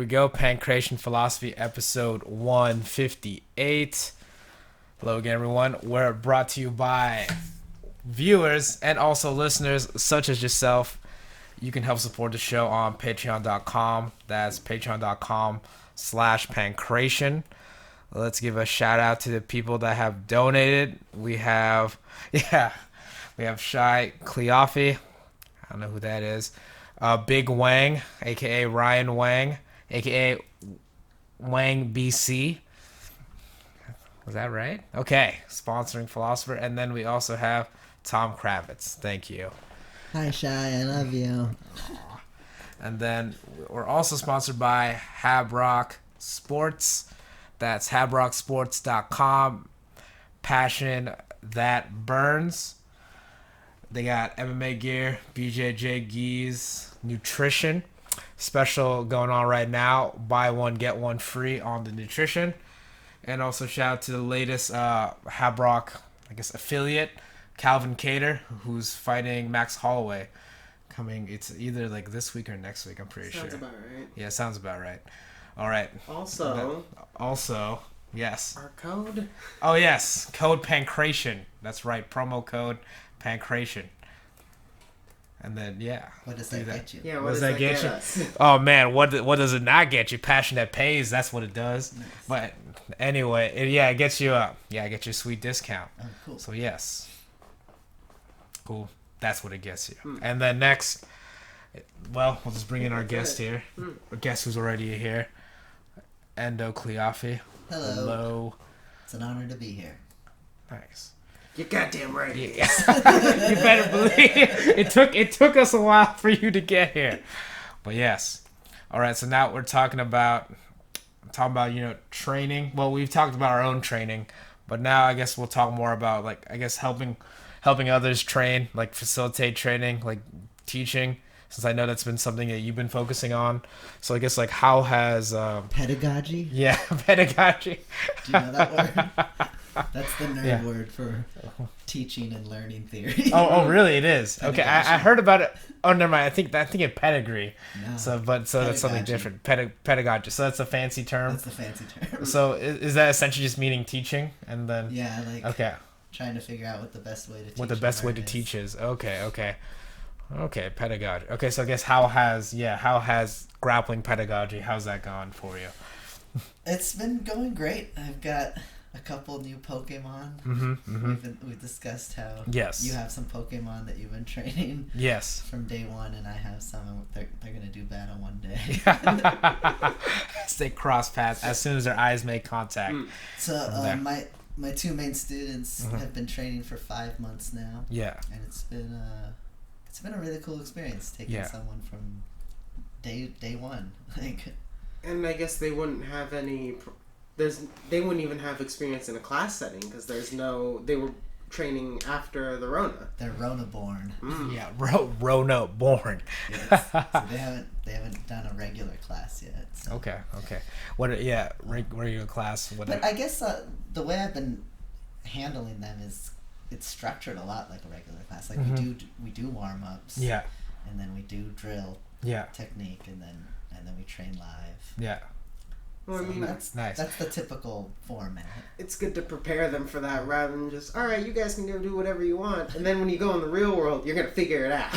go. Pankration Philosophy, episode 158. Hello again, everyone. We're brought to you by viewers and also listeners such as yourself. You can help support the show on patreon.com. That's patreon.com/Pankration. Let's give a shout out to the people that have donated. We have Shy Cleofe. I don't know who that is. Big Wang, aka Ryan Wang, aka Wang BC. Was that right? Okay, sponsoring Philosopher. And then we also have Tom Kravitz. Thank you. Hi, Shy. I love you. And then we're also sponsored by Habrock Sports. That's habrocksports.com. Passion that burns. They got MMA gear, BJJ geese, nutrition. Special going on right now. Buy one, get one free on the nutrition. And also shout out to the latest Habrock, affiliate, Calvin Cater, who's fighting Max Holloway. It's either like this week or next week, I'm pretty sure. Sounds about right. Yeah, sounds about right. All right. Also, yes. Our code? Oh, yes. Code Pankration. That's right. Promo code Pankration. And then, yeah. What does that get you? Yeah, what does that get you? Oh, man. What does it not get you? Passion that pays. That's what it does. Nice. But anyway, it gets you it gets you a sweet discount. Oh, cool. So, yes. Cool. That's what it gets you. And then next, we'll just bring in our guest here. Our guest who's already here. Endo Cleofe. Hello. It's an honor to be here. Nice. You're goddamn right. Yeah. You better believe it took us a while for you to get here. But yes. All right, so now we're talking about training. Well, we've talked about our own training, but now I guess we'll talk more about helping others train, like facilitate training, like teaching, since I know that's been something that you've been focusing on. So I guess how has pedagogy? Yeah, pedagogy. Do you know that word? That's the nerd word for teaching and learning theory. Oh, really? It is. Pedagogy. Okay, I heard about it. Oh, never mind. I think of pedigree. No, so that's something different. Pedagogy. So that's a fancy term. That's the fancy term. So is that essentially just meaning teaching, and then okay, trying to figure out what the best way to teach. What the best way to teach is. Okay, pedagogy. Okay, so I guess how has grappling pedagogy? How's that gone for you? It's been going great. I've got a couple new Pokemon. We discussed how you have some Pokemon that you've been training. Yes. From day one, and I have some. They're gonna do battle one day. They cross paths as soon as their eyes make contact. So my two main students have been training for 5 months now. Yeah. And it's been a really cool experience taking someone from day one. And I guess they wouldn't have any. They wouldn't even have experience in a class setting because they were training after the Rona. They're Rona born. Yeah, Rona born. Yes. So they haven't done a regular class yet. So. Okay. Regular class. But I guess the way I've been handling them is it's structured a lot like a regular class. Like we do warm ups. Yeah. And then we do drill. Yeah. Technique and then we train live. Yeah. Well, so that's nice. That's the typical format. It's good to prepare them for that rather than just, all right, you guys can go do whatever you want. And then when you go in the real world, you're going to figure it out.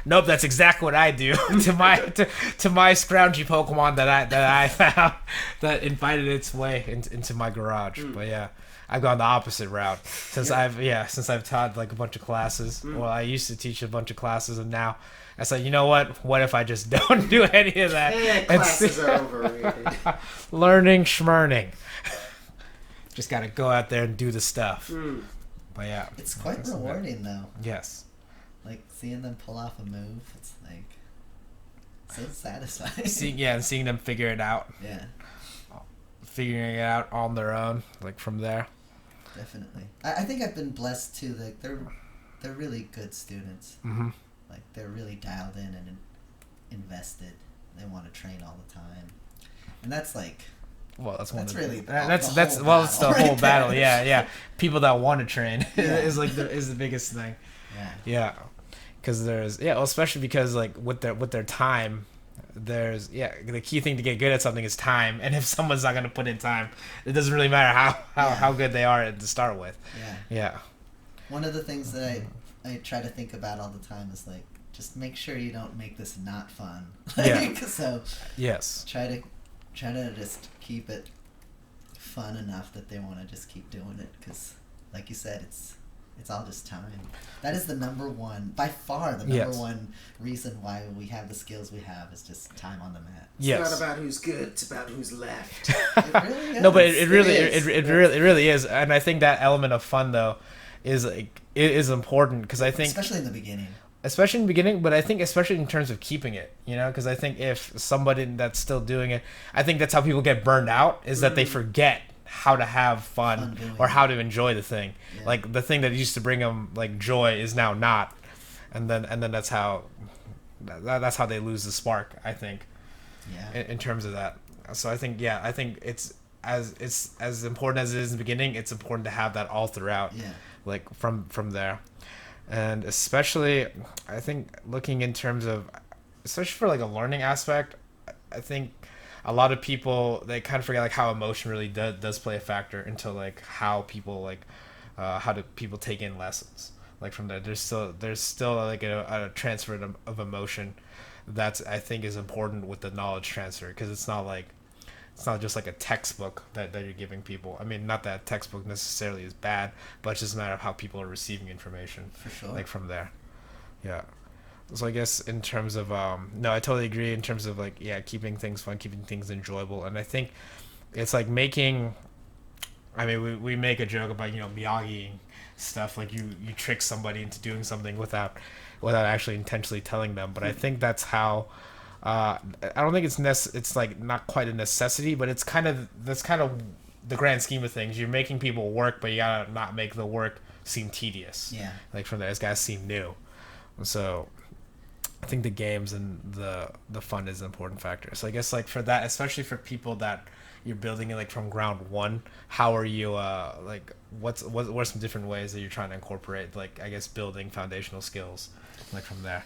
Nope, that's exactly what I do to my scroungy Pokemon that I found that invited its way into my garage. But yeah, I've gone the opposite route since I've taught like a bunch of classes. Well, I used to teach a bunch of classes, and now I said, you know what? What if I just don't do any of that? Classes are overrated. Learning, schmurning. Just got to go out there and do the stuff. But yeah. It's quite rewarding, though. Yes. Like, seeing them pull off a move, it's like so satisfying. Seeing them figure it out. Yeah. Figuring it out on their own, like from there. Definitely. I think I've been blessed, too. Like, they're really good students. Mm-hmm. Like, they're really dialed in and invested. They want to train all the time. And that's like... Well, that's really it's the whole battle. Yeah. People that want to train is the biggest thing. Yeah. Because there's especially because like with their time, there's the key thing to get good at something is time, and if someone's not going to put in time, it doesn't really matter how good they are to start with. Yeah. One of the things that I try to think about all the time is like, just make sure you don't make this not fun. So yes, try to just keep it fun enough that they want to just keep doing it, because like you said, it's all just time. That is the number one, by far, the number one reason why we have the skills we have is just time on the mat. It's not about who's good; it's about who's left. It really is. No, but it really is, and I think that element of fun though is like it is important, because I think especially in the beginning, but I think especially in terms of keeping it, because I think if somebody that's still doing it, I think that's how people get burned out, is that they forget how to have fun or how to enjoy the thing. Like the thing that used to bring them like joy is now not, and then that's how they lose the spark, I think. In terms of that. So I think it's as important as it is in the beginning, it's important to have that all throughout. Like from there. And especially I think looking in terms of, especially for like a learning aspect, I think a lot of people, they kind of forget like how emotion really does play a factor into like how people like how do people take in lessons. Like from there, there's still like a transfer of emotion that's, I think, is important with the knowledge transfer, because it's not just like a textbook that you're giving people. I mean, not that textbook necessarily is bad, but it's just a matter of how people are receiving information. For sure. Like from there. Yeah. So I guess in terms of no, I totally agree in terms of like keeping things fun, keeping things enjoyable, and I think it's like making. I mean, we make a joke about Miyagi stuff, like you trick somebody into doing something without actually intentionally telling them, but I think that's how. I don't think it's like not quite a necessity, but that's kind of the grand scheme of things. You're making people work, but you gotta not make the work seem tedious. Like from there, it's gotta seem new. So I think the games and the fun is an important factor. So I guess like for that, especially for people that you're building it like from ground one, how are you like what are some different ways that you're trying to incorporate, like I guess building foundational skills like from there?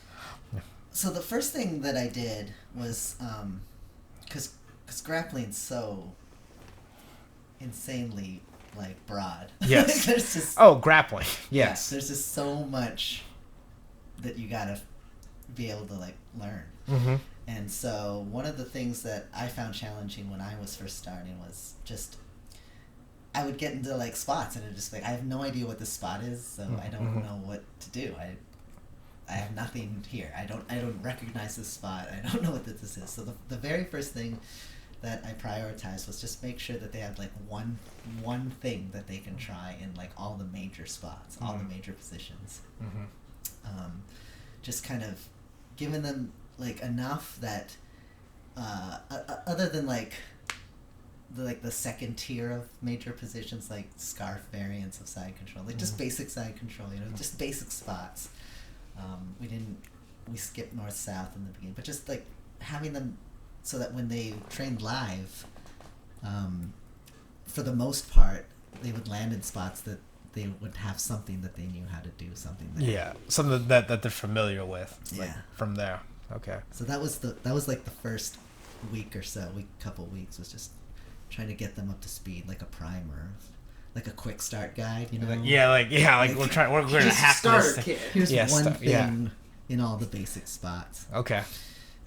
So the first thing that I did was because grappling's so insanely like broad. Yes. There's just grappling. Yes. There's just so much that you gotta be able to like learn. Mm-hmm. And so one of the things that I found challenging when I was first starting was just I would get into like spots and it just like I have no idea what this spot is, so I don't know what to do. I have nothing here. I don't recognize this spot. I don't know what this is. So the very first thing that I prioritized was just make sure that they have like one thing that they can try in like all the major spots, all the major positions. Just kind of giving them like enough that other than like the second tier of major positions, like scarf variants of side control, like just basic side control, just basic spots. We skipped north south in the beginning, but just like having them so that when they trained live, for the most part, they would land in spots that they would have something that they knew how to do, something that they're familiar with. Like, from there. Okay. So that was like the first week or so, couple weeks was just trying to get them up to speed, like a primer. Like a quick start guide, we're going to hack this thing. Here's one thing in all the basic spots. Okay.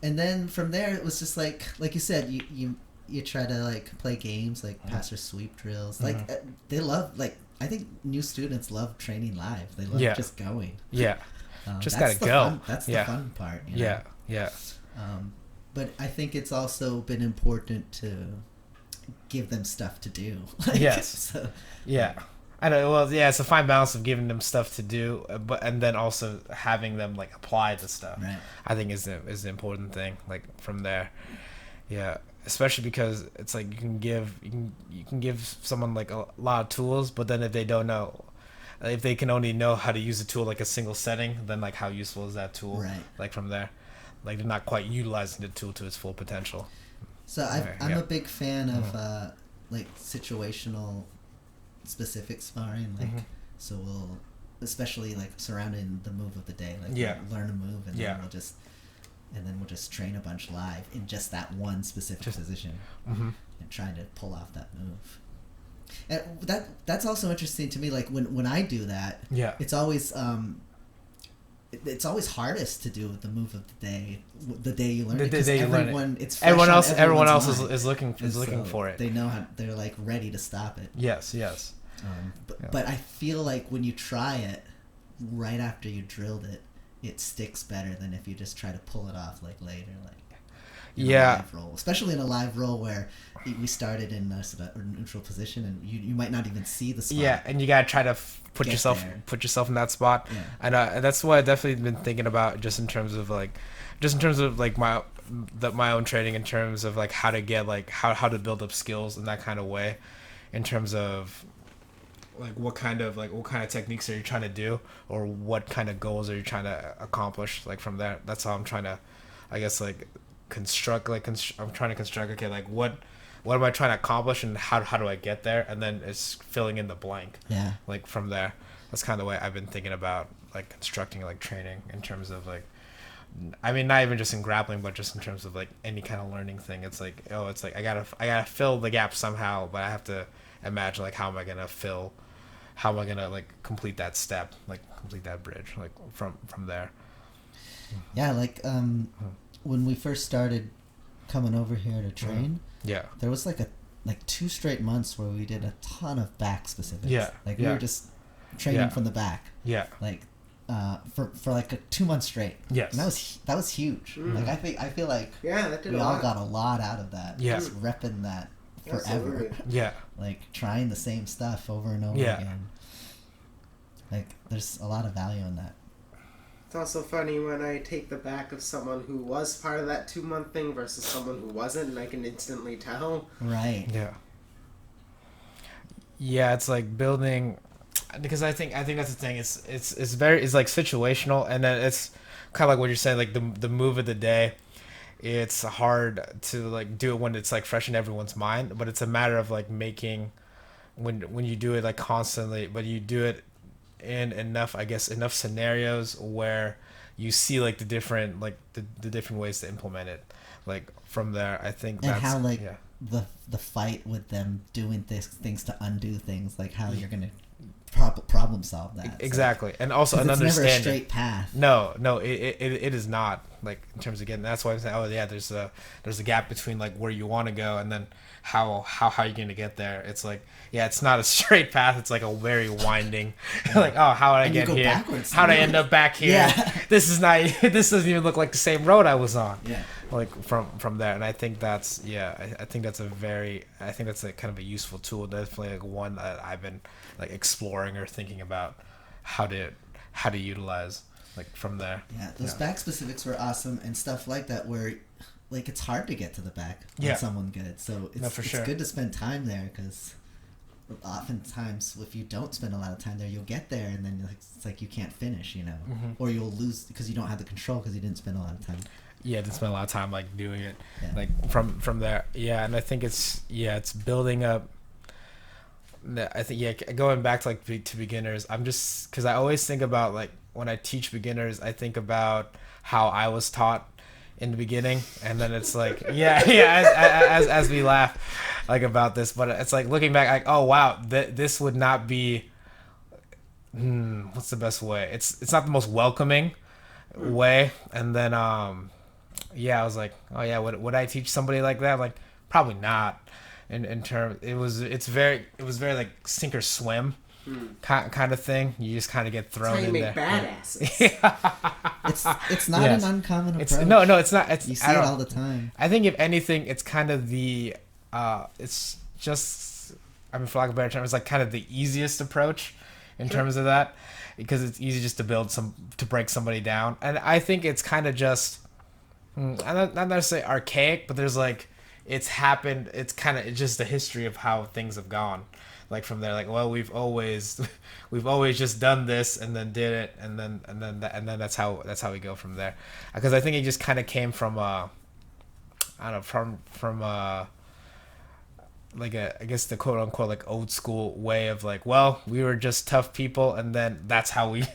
And then from there, it was just like you said, you try to like play games like pass or sweep drills. Like they love, like I think new students love training live. They love just going. Yeah. Just gotta go. That's the fun part. Yeah. But I think it's also been important to give them stuff to do. I know. Well, it's a fine balance of giving them stuff to do, and then also having them like apply the stuff. Right. I think is the important thing. Like from there, especially because it's like you can give someone like a lot of tools, but then if they don't know, if they can only know how to use a tool like a single setting, then like how useful is that tool? Right. Like from there, like they're not quite utilizing the tool to its full potential. So I'm a big fan of like situational specific sparring, like so we'll especially like surrounding the move of the day, like we'll learn a move and then we'll just and then we'll just train a bunch live in just that one specific position, and trying to pull off that move. And that's also interesting to me. Like when I do that, it's always hardest to do the move of the day you learn it. The day you learn it. It's everyone else is looking for it. They know how, they're like ready to stop it. Yes. But I feel like when you try it right after you drilled it, it sticks better than if you just try to pull it off like later, like in a live roll. Especially in a live roll where we started in a sort of neutral position, and you might not even see the spot. Yeah, and you gotta try to put yourself in that spot. Yeah. And that's what I've definitely been thinking about, just in terms of my own training, in terms of like how to get like how to build up skills in that kind of way, in terms of like what kind of techniques are you trying to do, or what kind of goals are you trying to accomplish, like from there. That's how I'm trying to, I guess, like construct, I'm trying to construct, okay, like what am I trying to accomplish, and how do I get there, and then it's filling in the blank. Yeah, like from there. That's kind of the way I've been thinking about like constructing like training, in terms of like, I mean, not even just in grappling, but just in terms of like any kind of learning thing. It's like, I gotta fill the gap somehow, but I have to imagine like how am I gonna like complete that step, like complete that bridge, like from there. Yeah, like when we first started coming over here to train, there was like 2 straight months where we did a ton of back specifics. We were just training from the back. Like for like 2 months straight. Yes. And that was huge. Like I feel like we all got a lot out of that. Just repping that forever. Absolutely. Like trying the same stuff over and over again. Like there's a lot of value in that. It's also funny when I take the back of someone who was part of that 2-month thing versus someone who wasn't, and I can instantly tell. Right. Yeah, it's like building, because I think that's the thing. It's like situational, and then it's kind of like what you're saying, like the move of the day. It's hard to like do it when it's like fresh in everyone's mind, but it's a matter of like making, when you do it like constantly, but you do it in enough scenarios where you see like the different ways to implement it, like from there. I think and that's how like the fight with them doing things to undo things, like how you're gonna problem solve that. Exactly. So, and also an understanding. It's never a straight path. No, it is not, like in terms of getting. That's why I'm saying, there's a gap between like where you want to go and then how you're going to get there. It's like, it's not a straight path. It's like a very winding, like, how did I get here? How did I end up back here? This doesn't even look like the same road I was on. Like from there. And I think that's, I think that's a kind of a useful tool. Definitely like one that I've been like exploring or thinking about how to utilize, like from there. Those back specifics were awesome, and stuff like that where like it's hard to get to the back on someone good, so it's good to spend time there, because oftentimes if you don't spend a lot of time there, you'll get there and then it's like you can't finish, or you'll lose because you don't have the control because you didn't spend a lot of time. Didn't spend a lot of time like doing it, like from there. And I think it's building up. I think going back to like to beginners, I'm just, because I always think about like when I teach beginners, I think about how I was taught in the beginning, and then it's like as we laugh like about this, but it's like looking back like, oh wow, this would not be what's the best way, it's not the most welcoming way. And then I was like, oh yeah, would I teach somebody like that? Like probably not. In terms, it was very like sink or swim kind of thing. You just kind of get thrown in there. That's how you make badasses. It's not an uncommon approach. No, it's not. You see it all the time. I think if anything, it's kind of the it's just, I mean, for lack of a better term, it's like kind of the easiest approach in terms of that, because it's easy just to break somebody down. And I think it's kind of just not necessarily archaic, but there's like, it's happened, it's kind of just the history of how things have gone, like from there, like, well, we've always just done this and then did it, and then that's how we go from there, because I think it just kind of came from I don't know, from I guess the quote unquote like old school way of like, well, we were just tough people, and then that's how we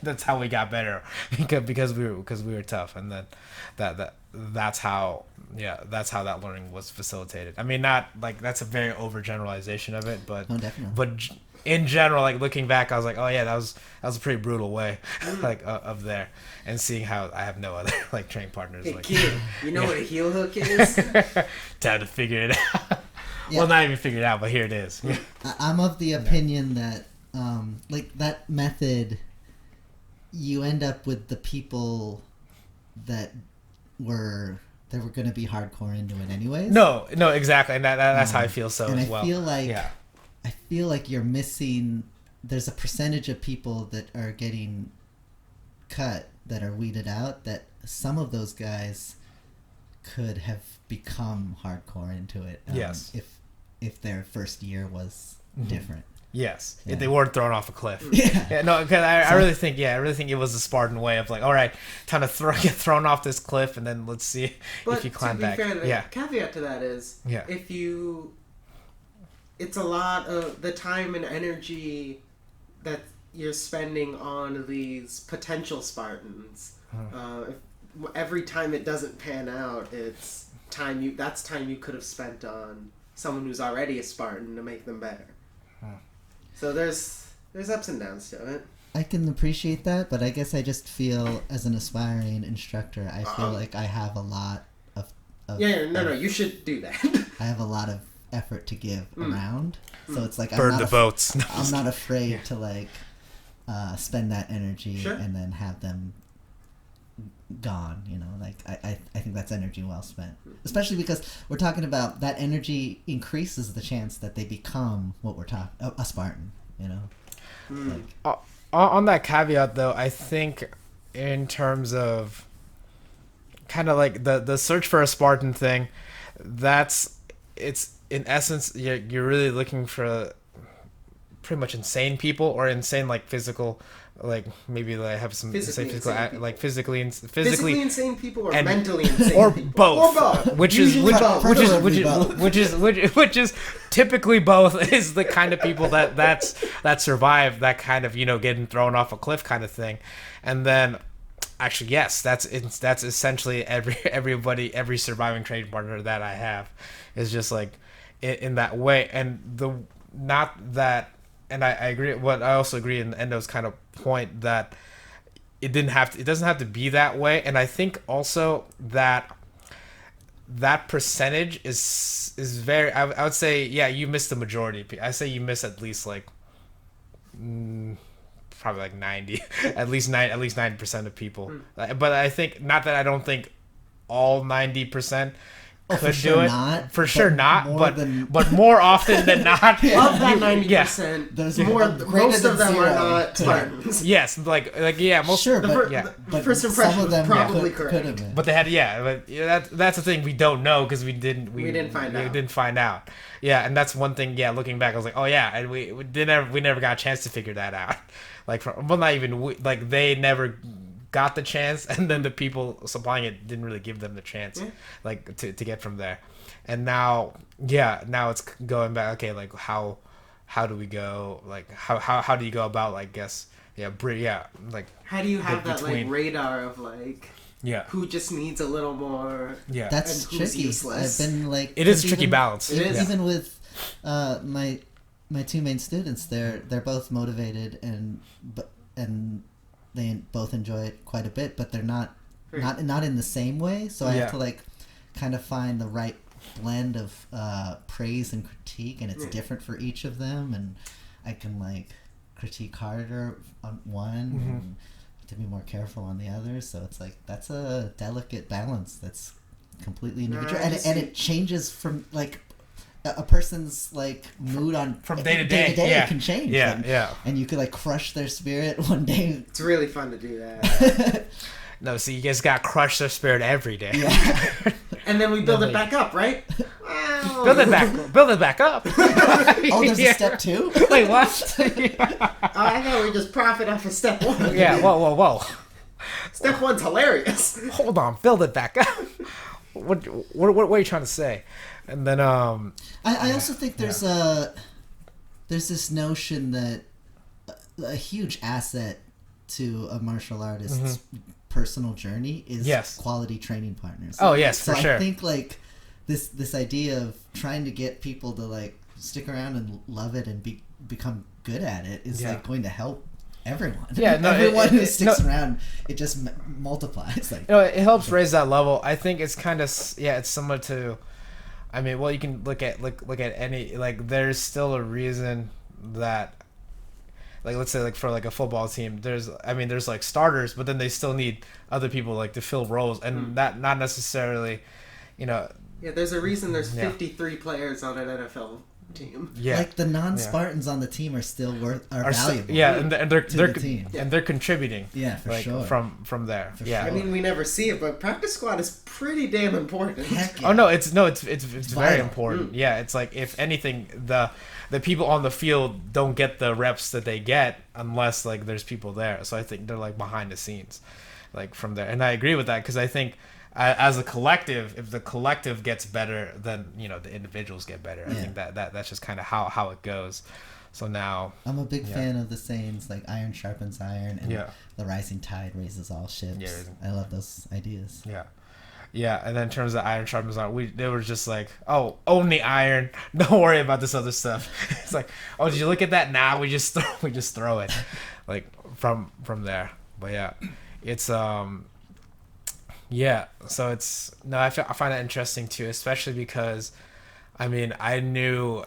got better because we were tough, and then that's how that learning was facilitated. I mean, not like that's a very overgeneralization of it, but in general, like looking back, I was like, oh yeah, that was a pretty brutal way, like of there, and seeing how I have no other like training partners. Hey like, kid, you know what a heel hook is? Time to figure it out. Yeah. Well, not even figured out, but here it is. I'm of the opinion that, like that method, you end up with the people that were going to be hardcore into it anyways. No, exactly, and that's how I feel. So and as well. I feel like you're missing. There's a percentage of people that are getting cut that are weeded out. That some of those guys could have become hardcore into it. Yes. If their first year was different. Yes, Yeah. if they weren't thrown off a cliff. Yeah. No, because I really think it was a Spartan way of like, all right, time to get thrown off this cliff, and then let's see if you climb back. Fair, the caveat to that is, it's a lot of the time and energy that you're spending on these potential Spartans. Every time it doesn't pan out, it's time you could have spent on someone who's already a Spartan to make them better. So there's ups and downs to it. I can appreciate that, but I guess I just feel as an aspiring instructor, I feel like I have a lot of you should do that. I have a lot of effort to give around, so it's like burn the boats. I'm not afraid to like spend that energy Sure. and then have them gone, you know, like I think that's energy well spent, especially because we're talking about that energy increases the chance that they become what we're talking a Spartan, you know. Like, on that caveat though, I think in terms of kind of like the search for a Spartan thing, it's in essence you're really looking for pretty much insane people or insane like physical, like maybe they have some physically insane people or mentally insane or people. both, which is typically both is the kind of people that survive that kind of, you know, getting thrown off a cliff kind of thing. And then actually yes, that's essentially every surviving training partner that I have is just like in that way. And I agree. What I also agree in Endo's kind of point that it doesn't have to be that way. And I think also that percentage is very. I would say you miss the majority. I say you miss at least like probably like 90, at least 90% of people. But I think not that I don't think all 90%. Could do it. For sure not, but more often than not. Of that 90%, there's more. Most of them are not Spartans. Yes, like most. Sure, but first impression was probably correct. But they had that's the thing we don't know because we didn't find out. Yeah, and that's one thing. Yeah, looking back, I was like, oh yeah, and we never got a chance to figure that out. Like, not even like they never got the chance, and then the people supplying it didn't really give them the chance like to get from there. And now it's going back, okay, like how do we go, like how do you go about, like, guess like how do you have that like radar of like who just needs a little more, that's tricky. Useless. I've been like, it is a tricky balance. It is. Even with my two main students, they're both motivated and they both enjoy it quite a bit, but they're not in the same way. So I have to like kind of find the right blend of praise and critique, and it's different for each of them. And I can like critique harder on one and to be more careful on the other. So it's like that's a delicate balance that's completely individual, and it changes from like a person's like mood on from day to day. Can change. And you could like crush their spirit one day. It's really fun to do that. No, so you guys got to crush their spirit every day. And then we build it back up, right? Wow. Build it back up. Oh, there's a step 2? Wait, what? I thought we just profit off of step 1. Yeah, whoa. Step 1's hilarious. Hold on, build it back up. what are you trying to say? And then I also think there's this notion that a huge asset to a martial artist's personal journey is quality training partners. Oh yes, so for sure. I think like this idea of trying to get people to like stick around and love it and become good at it is like going to help everyone. Yeah, no, everyone who sticks around, it just multiplies. Like, it helps raise that level. I think it's kind of it's similar to. I mean, well, you can look at any like. There's still a reason that, like, let's say like for like a football team, there's like starters, but then they still need other people like to fill roles, and that not necessarily, Yeah, there's a reason there's 53 players on an NFL team. Yeah, like the non-Spartans on the team are still valuable. And they're the team. And they're contributing. Yeah, for sure. From there. For sure. I mean, we never see it, but practice squad is pretty damn important. Heck yeah. Oh no, it's very important. Yeah, it's like if anything, the people on the field don't get the reps that they get unless like there's people there. So I think they're like behind the scenes, like from there. And I agree with that because I think. As a collective, if the collective gets better, then the individuals get better. I think that's just kind of how it goes. So now I'm a big fan of the sayings like "iron sharpens iron" and "the rising tide raises all ships." Yeah, I love those ideas. Yeah. And then in terms of iron sharpens iron, they were just like, oh, only iron. Don't worry about this other stuff. It's like, oh, did you look at that? Nah, we just throw it, like from there. But yeah, it's Yeah, so I find that interesting too, especially because, I mean, I knew,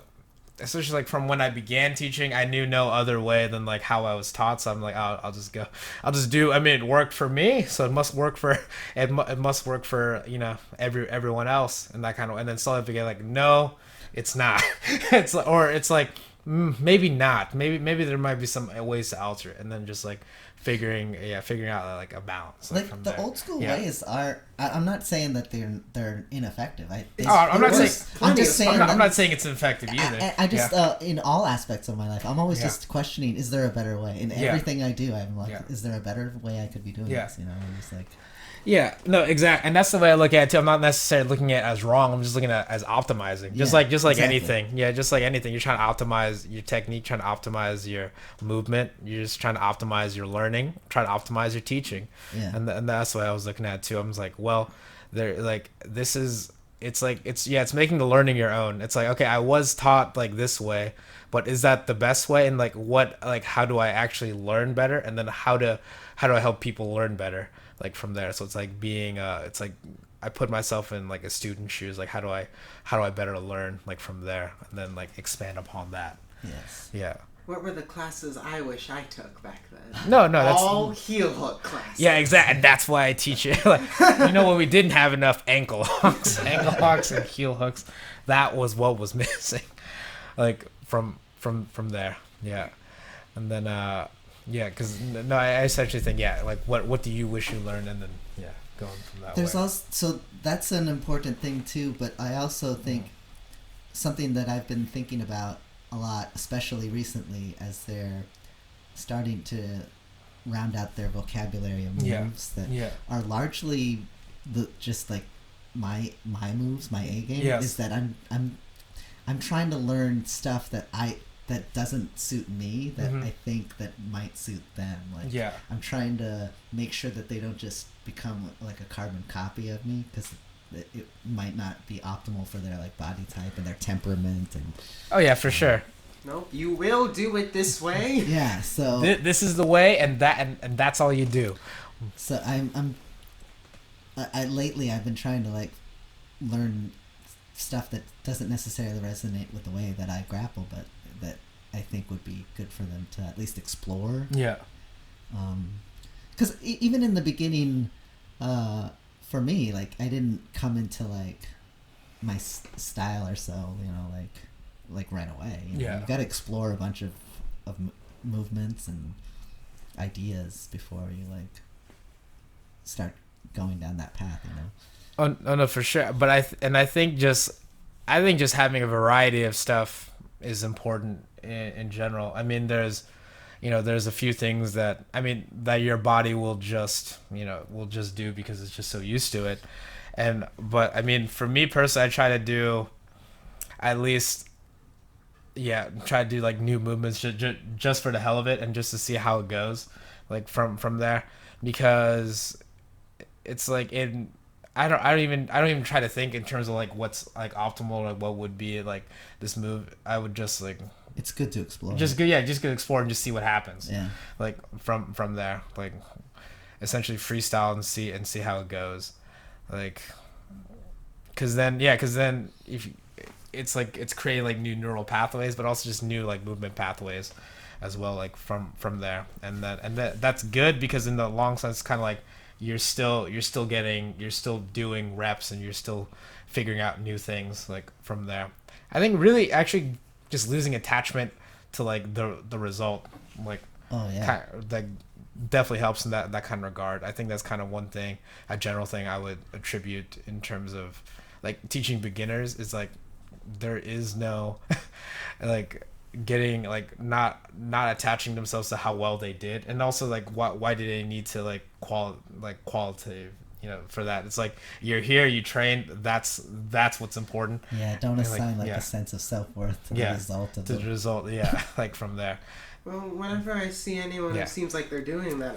especially like from when I began teaching, I knew no other way than like how I was taught. So I'm like, I'll just do. I mean, it worked for me, so it must work for it must work for everyone else and that kind of. And then slowly I began like, no, it's not. It's like maybe not. Maybe there might be some ways to alter it, and then just like. Figuring out like a balance. Like the old school ways are. I'm not saying that they're ineffective. I'm not saying it's ineffective either. I just in all aspects of my life, I'm always just questioning: is there a better way? In everything I do, I'm like, is there a better way I could be doing this? I'm just like. Yeah, no, exactly, and that's the way I look at it too. I'm not necessarily looking at it as wrong. I'm just looking at it as optimizing, just like exactly. Anything. Yeah, just like anything. You're trying to optimize your technique, trying to optimize your movement. You're just trying to optimize your learning, trying to optimize your teaching. Yeah, and that's what I was looking at too. I was like, well, it's making the learning your own. It's like, okay, I was taught like this way, but is that the best way? And like how do I actually learn better? And then how do I help people learn better? Like from there, so it's like being it's like I put myself in like a student's shoes, like how do I better learn like from there, and then like expand upon that. Yes. Yeah. What were the classes I wish I took back then? No, that's all heel hook classes. Yeah, exactly. And that's why I teach it. Like, when we didn't have enough ankle hooks and heel hooks, that was what was missing. Like from there, yeah, and then because I essentially think like what do you wish you learned, and then going from that. There's also so that's an important thing too, but I also think something that I've been thinking about a lot, especially recently, as they're starting to round out their vocabulary of moves that are largely just like my moves, my A game. Is that I'm trying to learn stuff that doesn't suit me that I think that might suit them. Like I'm trying to make sure that they don't just become like a carbon copy of me, because it might not be optimal for their like body type and their temperament and for sure. No, you will do it this way. Yeah, so this is the way, and that's all you do. So lately I've been trying to like learn stuff that doesn't necessarily resonate with the way that I grapple, but that I think would be good for them to at least explore. Yeah. Because even in the beginning, for me, like I didn't come into like my style or so, like right away. You got to explore a bunch of movements and ideas before you like start going down that path. Oh no, for sure. But I think just having a variety of stuff is important in general. I mean, there's a few things that your body will just do because it's just so used to it. But I mean, for me personally, I try to do at least, try to do like new movements just for the hell of it and just to see how it goes, like from there, because it's like I don't even try to think in terms of like what's like optimal or what would be like this move. I would just like, it's good to explore. Just go explore and just see what happens. Yeah. Like from there, like essentially freestyle and see how it goes, like, cause then if it's like it's creating like new neural pathways, but also just new like movement pathways as well, like from there, and that's good because in the long sense, it's kind of like you're still doing reps and you're still figuring out new things like from there. I think really actually just losing attachment to like the result, like that definitely helps in that kind of regard. I think that's kind of one thing, a general thing I would attribute in terms of like teaching beginners is like there is no like getting like not attaching themselves to how well they did, and also like why do they need to like qualitative, for that. It's like you're here, you train, that's what's important. Don't assign a sense of self-worth to the result of the result. Like from there. Well, whenever I see anyone who seems like they're doing that,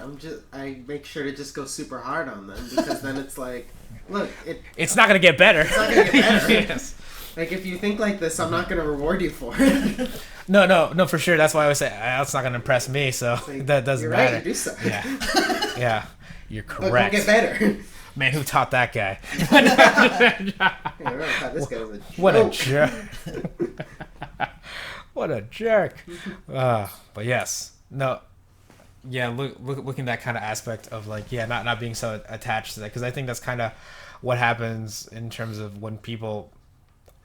I make sure to just go super hard on them, because then it's like, look, it's not gonna get better. It's not gonna get better. Yes. Like, if you think like this, I'm not gonna reward you for it. No, for sure. That's why I always say it's not gonna impress me, so like, that doesn't matter. Right, you do so. Yeah, you're correct. But don't get better. Man, who taught that guy? This guy was a joke. What a jerk. What a jerk. But yes. No. Yeah, looking at that kind of aspect of like, not being so attached to that. Because I think that's kind of what happens in terms of when people...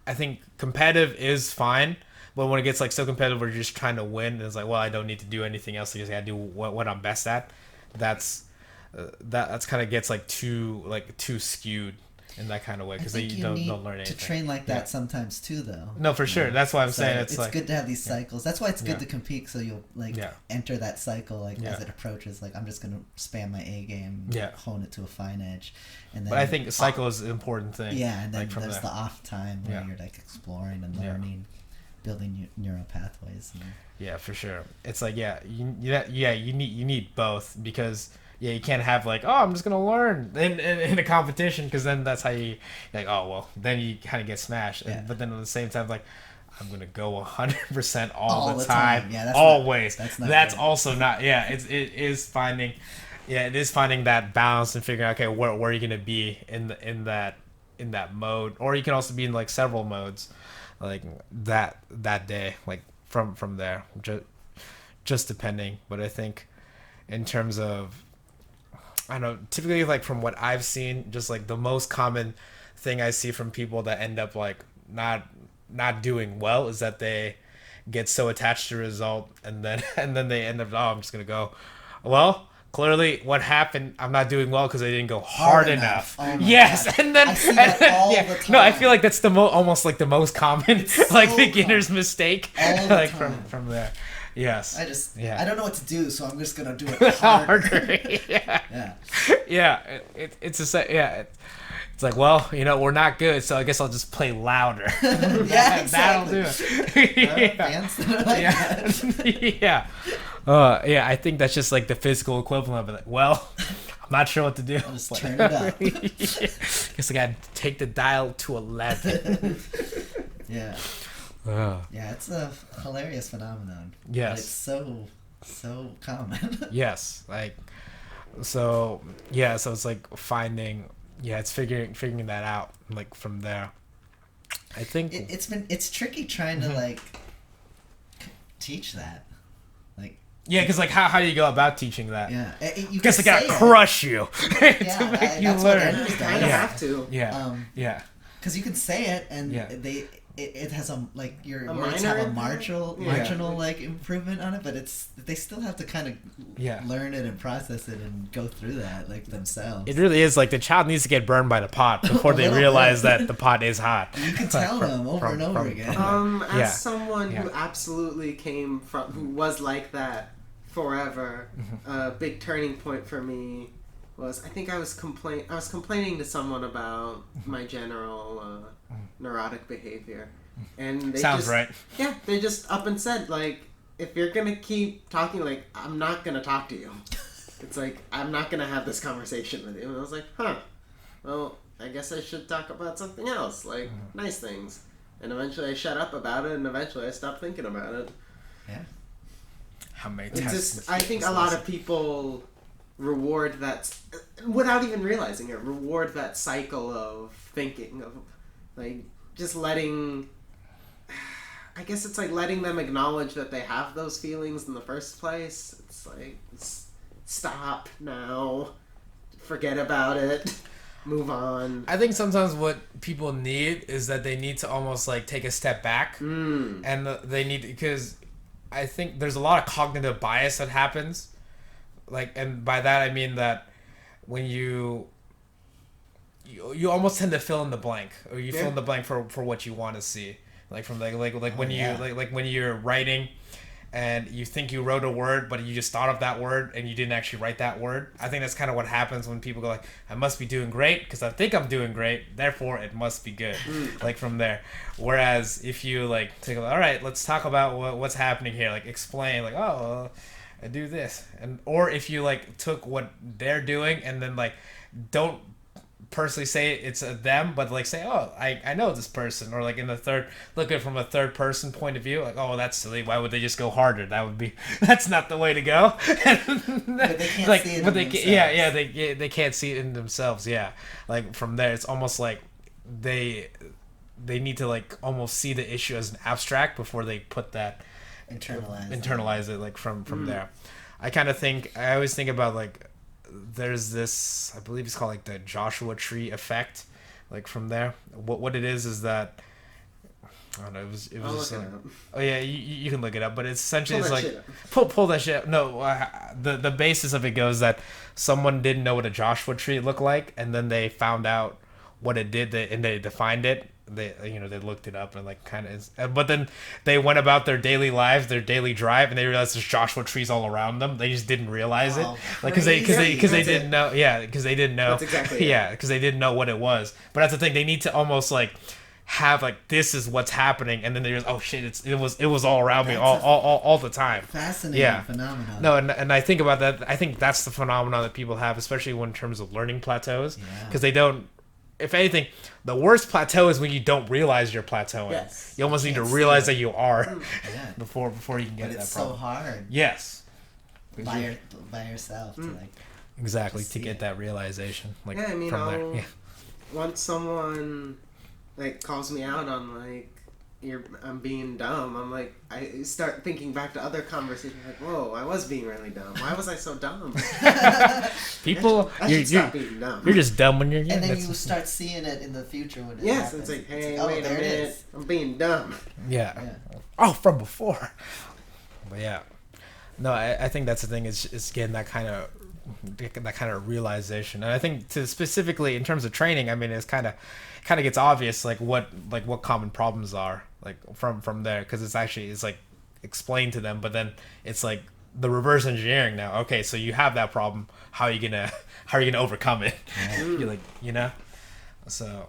I think competitive is fine. But when it gets like so competitive where you're just trying to win, and it's like, well, I don't need to do anything else. I just got to do what I'm best at. That's kind of gets like too skewed in that kind of way, because you don't learn anything. To train like that sometimes too, though. No, for sure. That's why I'm saying it's like good to have these cycles. That's why it's good to compete. So you'll enter that cycle as it approaches. Like, I'm just gonna spam my A game, hone it to a fine edge, and then. But I think cycle is an important thing. Yeah, and then there's the off time where you're like exploring and learning, building neural pathways. Yeah, for sure. It's like you need both, because. Yeah, you can't have like, I'm just gonna learn in a competition, because then that's how you like, then you kind of get smashed. But then at the same time, like, I'm gonna go 100% all the time. Yeah, always. That's also not. Yeah, it is finding that balance and figuring out, okay, where are you gonna be in that mode, or you can also be in like several modes, like that day, like from there, just depending. But I think in terms of, I don't know, typically like from what I've seen, just like the most common thing I see from people that end up like not doing well is that they get so attached to the result, and then they end up, I'm just gonna go, well, clearly what happened, I'm not doing well because I didn't go hard enough. Oh yes, God. And then I see that all the time. No, I feel like that's the almost like the most common like beginner's mistake, like from there. Yes. I don't know what to do, so I'm just gonna do it harder. It's like, well, we're not good, so I guess I'll just play louder. Yeah, exactly. That'll do it. I think that's just like the physical equivalent of it. Well, I'm not sure what to do. I'll just turn it up. Guess I gotta take the dial to 11. Yeah. Yeah, it's a hilarious phenomenon. Yes. But it's so common. Yes, like so it's like finding, it's figuring that out, like from there. I think it's tricky trying to like teach that. Like, because like how do you go about teaching that? Yeah, you guess I gotta crush you to make you learn. You kind of have to. Yeah. Because you can say it, and it has your words have a marginal like improvement on it, but they still have to kind of learn it and process it and go through that like themselves. It really is like the child needs to get burned by the pot before they realize that the pot is hot. You can tell them over and over again. As someone who absolutely who was like that forever, a big turning point for me was I think I was complaining to someone about my general neurotic behavior, and they sounds just, right. Yeah, they just up and said, like, if you're gonna keep talking, like, I'm not gonna talk to you. It's like, I'm not gonna have this conversation with you. And I was like, well, I guess I should talk about something else, like nice things. And eventually I shut up about it, and eventually I stopped thinking about it. Yeah. How many It's times? just, I think a lot of people reward that, without even realizing it, reward that cycle of thinking, of, like, just letting, I guess it's like letting them acknowledge that they have those feelings in the first place. It's like, stop now, forget about it, move on. I think sometimes what people need is that they need to almost like take a step back, and they need, because I think there's a lot of cognitive bias that happens, like, and by that I mean that when you almost tend to fill in the blank, or you fill in the blank for what you want to see, like from like when you like when you're writing and you think you wrote a word, but you just thought of that word and you didn't actually write that word. I think that's kind of what happens when people go like, I must be doing great because I think I'm doing great, therefore it must be good. Like from there. Whereas if you like take, all right, let's talk about what's happening here. Like explain, like, oh, I do this, and or if you like took what they're doing and then like don't personally say it's a them, but like say, oh, I know this person, or like in the third, look at it from a third person point of view, like, oh, that's silly, why would they just go harder? That's not the way to go. But they can't like, see it but in they they can't see it in themselves. Yeah, like from there it's almost like they need to like almost see the issue as an abstract before they put that internalize it like from there. I always think about like, there's this, I believe it's called like the Joshua Tree effect, like from there. What it is that, I don't know, it was just like, oh yeah, you can look it up, but it's essentially it's like pull that shit up. No, the basis of it goes that someone didn't know what a Joshua tree looked like, and then they found out what it did, and they defined it. They looked it up and like kind of, but then they went about their daily lives, their daily drive, and they realized there's Joshua trees all around them. They just didn't realize it, like because they didn't know. Yeah, because they didn't know. That's exactly yeah, because they didn't know what it was. But that's the thing. They need to almost like have like, this is what's happening, and then they just, oh shit, it was all around me all the time. Fascinating phenomenon. No, and I think about that. I think that's the phenomenon that people have, especially in terms of learning plateaus, because they don't. If anything, the worst plateau is when you don't realize you're plateauing. Yes. You almost need to realize that you are before you can get that problem. It's so hard. Yes. By yourself to like. Exactly, to get that realization. Like, I mean, from there. Yeah. Once someone like calls me out on like, I'm being dumb, I'm like, I start thinking back to other conversations, like, whoa, I was being really dumb. Why was I so dumb? People, stop being dumb. You're just dumb when you're young. And then you start seeing it in the future when it happens. It's like, hey, wait a minute, I'm being dumb. Yeah. Oh, from before. But yeah. No, I think that's the thing, is getting that kind of realization. And I think specifically in terms of training, I mean, it's kind of gets obvious like what common problems are, like from there, because it's like explained to them, but then it's like the reverse engineering now. Okay, so you have that problem, how are you gonna overcome it? You're like, so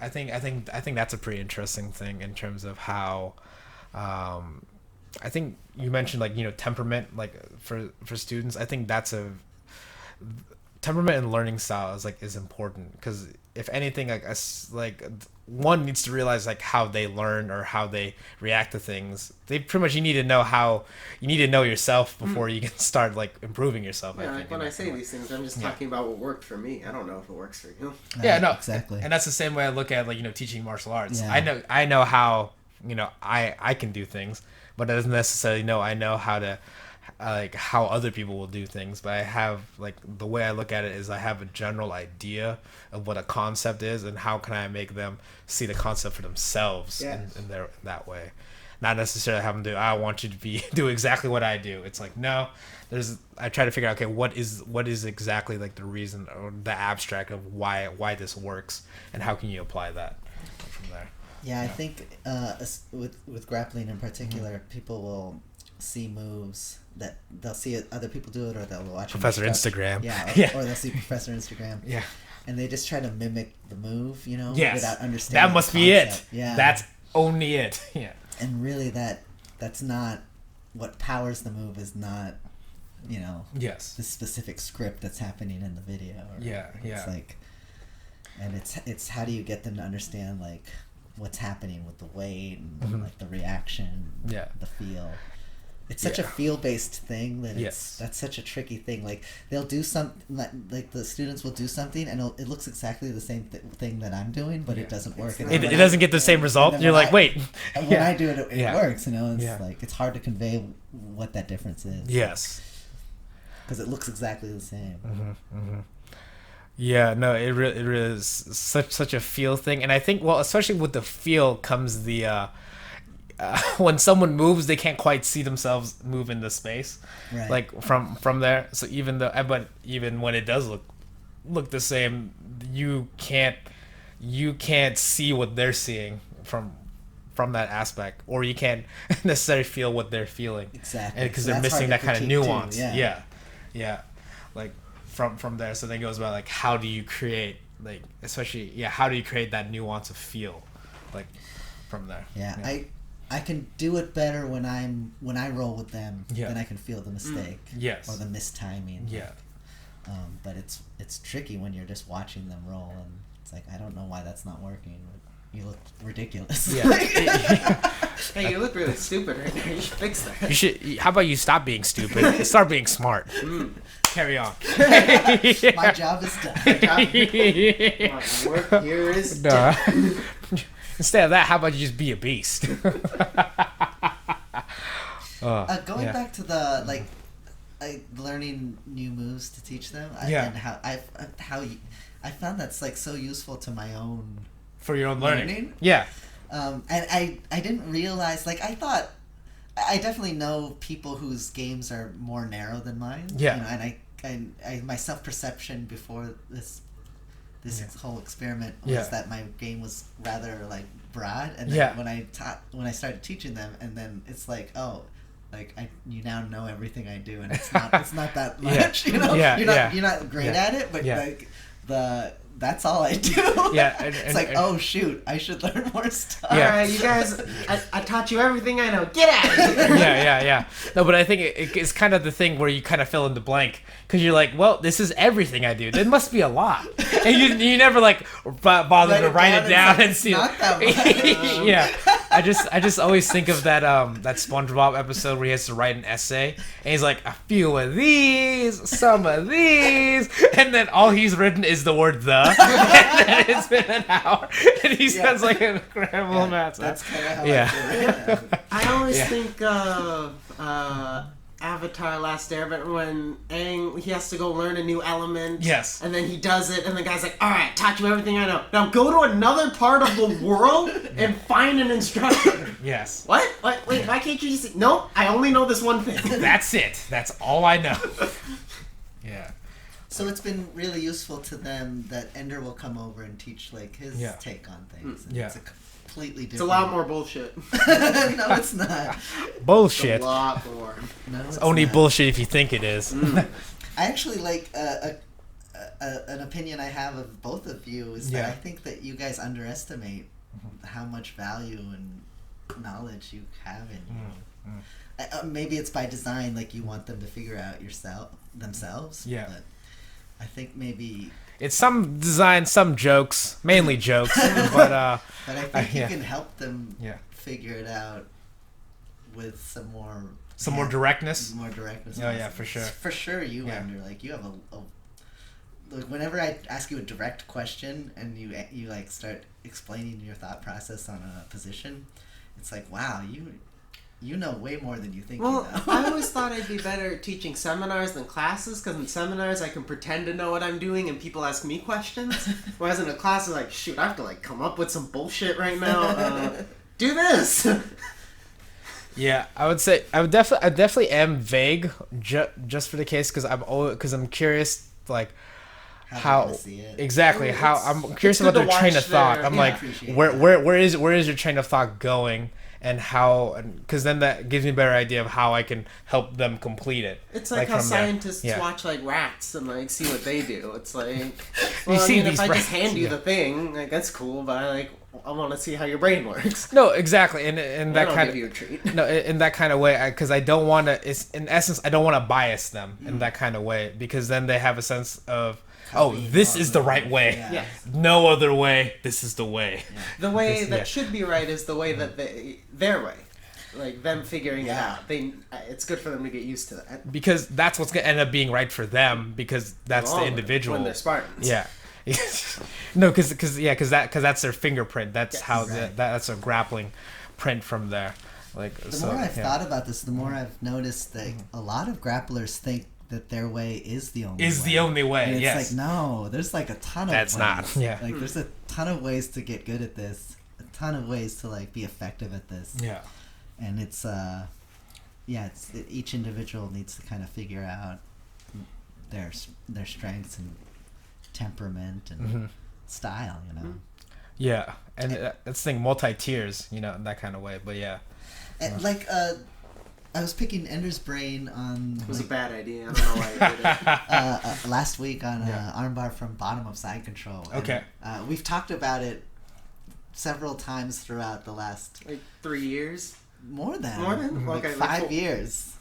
I think that's a pretty interesting thing in terms of how I think you mentioned like, temperament, like for students. I think that's temperament and learning style is important, because if anything, like one needs to realize like how they learn or how they react to things. You need to know yourself before you can start like improving yourself. Yeah, I think, when I say these things, I'm just talking about what worked for me. I don't know if it works for you. Yeah, no, exactly. And that's the same way I look at like, teaching martial arts. Yeah. I know how I can do things, but it doesn't necessarily I know how to like how other people will do things. But I have like, the way I look at it is I have a general idea of what a concept is, and how can I make them see the concept for themselves in that way. Not necessarily have them do, I want you to do exactly what I do. It's like, no, I try to figure out, okay, what is exactly like the reason or the abstract of why this works, and how can you apply that from there. Yeah, I think with grappling in particular, people will see moves that they'll see other people do it, or they'll watch Professor Instagram. Or they'll see Professor Instagram. Yeah. And they just try to mimic the move, yes. without understanding. That must be it. Yeah. That's only it. Yeah. And really, that's not what powers the move. Is not, yes, the specific script that's happening in the video. It's like, and it's how do you get them to understand like what's happening with the weight and like the reaction, the feel. It's such a feel-based thing that that's such a tricky thing. Like they'll do like the students will do something and it looks exactly the same thing that I'm doing, but it doesn't work. It doesn't get the same result. And you're like, wait. And when I do it, it works. It's like it's hard to convey what that difference is. Yes. Because it looks exactly the same. Yeah, no, it really is such a feel thing, and I think especially with the feel comes the. When someone moves, they can't quite see themselves move in the space, right. Like from there. So even when it does look the same, you can't see what they're seeing from that aspect, or you can't necessarily feel what they're feeling. Exactly, because they're missing that kind of nuance. Yeah. Like from there. So then it goes about like how do you create how do you create that nuance of feel, like from there. I can do it better when I roll with them. Then I can feel the mistake. Yes. Or the mistiming. Yeah. But it's tricky when you're just watching them roll, and it's like I don't know why that's not working. But you look ridiculous. Yeah. Hey, you look really stupid right now. You should fix that. You should. How about you stop being stupid and start being smart? Carry on. My job is done. My work here is done. Instead of that, how about you just be a beast? Going back to the like learning new moves to teach them, and how I found that's like so useful to my own for your own learning. Yeah. And I didn't realize, like I thought, I definitely know people whose games are more narrow than mine. Yeah. And I my self perception before this whole experiment was that my game was rather like broad, and then when I started teaching them, and then it's like, oh, like you now know everything I do, and it's not that much, you're not great at it, but like that's all I do. It's like, oh shoot, I should learn more stuff. All right, you guys, I taught you everything I know. Get out of here. Yeah. No, but I think it's kind of the thing where you kind of fill in the blank because you're like, well, this is everything I do. There must be a lot, and you never like bother to write it down and see. Not that much. Yeah, I just always think of that SpongeBob episode where he has to write an essay, and he's like, a few of these, some of these, and then all he's written is the word the. And then it's been an hour, and he sounds like an incredible amount. That's kind of how I do it. I always think of Avatar: Last Airbender when Aang, he has to go learn a new element. Yes. And then he does it, and the guy's like, "All right, taught you everything I know. Now go to another part of the world and find an instructor." Yes. What? Wait, why can't you just say, "No, I only know this one thing." That's it. That's all I know. Yeah. So it's been really useful to them that Ender will come over and teach like his take on things. And it's a completely different. It's a lot more bullshit. No, it's not. Bullshit. It's a lot more. No, it's only not. Bullshit if you think it is. I actually like an opinion I have of both of you is that I think that you guys underestimate how much value and knowledge you have in you. Maybe it's by design, like you want them to figure out themselves. Yeah. But I think maybe it's some design, some jokes, mainly jokes, but I think you can help them figure it out with some more directness. More directness. Oh yeah, for sure. For sure, Ender, like you have like whenever I ask you a direct question and you like start explaining your thought process on a position, it's like, wow, you know way more than you think. Well, you know. I always thought I'd be better at teaching seminars than classes, because in seminars I can pretend to know what I'm doing and people ask me questions. Whereas in a class, I'm like, shoot, I have to like come up with some bullshit right now. Do this. Yeah, I definitely am vague just for the case because I'm curious like how exactly how I'm curious about their train of thought. I'm like, where is your train of thought going? and how, because then that gives me a better idea of how I can help them complete it. It's like how scientists watch like rats and like see what they do. It's like, well, if I just hand you the thing, like that's cool, but I want to see how your brain works. No, exactly, and that kind of give you a treat. No, in that kind of way, because I don't want to. It's in essence, I don't want to bias them in that kind of way, because then they have a sense of, oh, this is the right way. Yeah. No other way. This is the way. Yeah. The way that should be right is the way that their way. Like them figuring it out. It's good for them to get used to that. Because that's what's going to end up being right for them, because that's the individual. When they're Spartans. Yeah. No, because that's their fingerprint. That's how that's a grappling print from there. Like the more I've thought about this, the more I've noticed that a lot of grapplers think that their way is the only way. The only way. And it's yes. like, no, there's like a ton of that's ways. not. Yeah. Like there's a ton of ways to get good at this. A ton of ways to like be effective at this. Yeah. And it's each individual needs to kind of figure out their strengths and temperament and style, Yeah, and that's the thing, multi-tiers, in that kind of way. But yeah, and I was picking Ender's brain on. It was a bad idea. I don't know why you did it. Last week on armbar from bottom of side control. Okay. And, we've talked about several times throughout the last 3 years. More than okay, 5 years.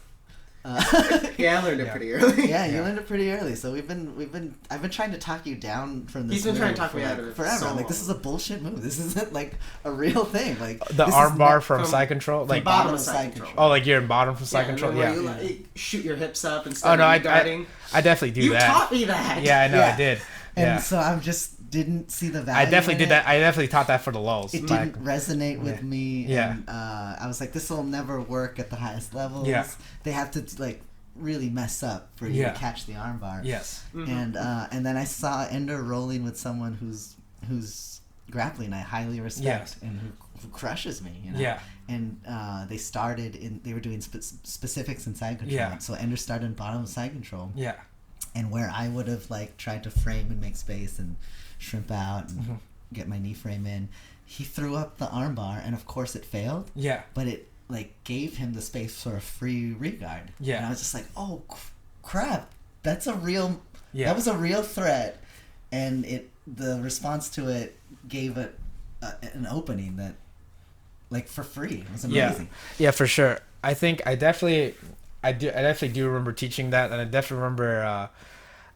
Yeah, I learned it pretty early. Yeah, you learned it pretty early. So I've been trying to talk you down from this. He's been trying to talk me out of it forever. so this is a bullshit move. This isn't like a real thing. Like the arm bar from side control, like bottom of side control. Oh, like you're in bottom from side control. Yeah. You shoot your hips up instead of guarding. I definitely do that. You taught me that. Yeah, I know. I did. And so I'm just didn't see the value. I definitely did that. I definitely taught that for the lulls. It didn't resonate with me. Yeah. And, I was like, this will never work at the highest levels. Yeah. They have to really mess up for you to catch the armbar. Yes. Mm-hmm. And then I saw Endo rolling with someone who's grappling I highly respect and who crushes me. Yeah. And they were doing specifics in side control. Yeah. So Ender started in bottom of side control. Yeah. And where I would have tried to frame and make space and shrimp out and get my knee frame in, he threw up the armbar, and of course it failed. Yeah. But it gave him the space for a free regard. Yeah. And I was just like, oh crap, that's a real. Yeah. That was a real threat, and the response to it gave it an opening that, for free. It was amazing. Yeah, for sure. I think I definitely do remember teaching that, and I definitely remember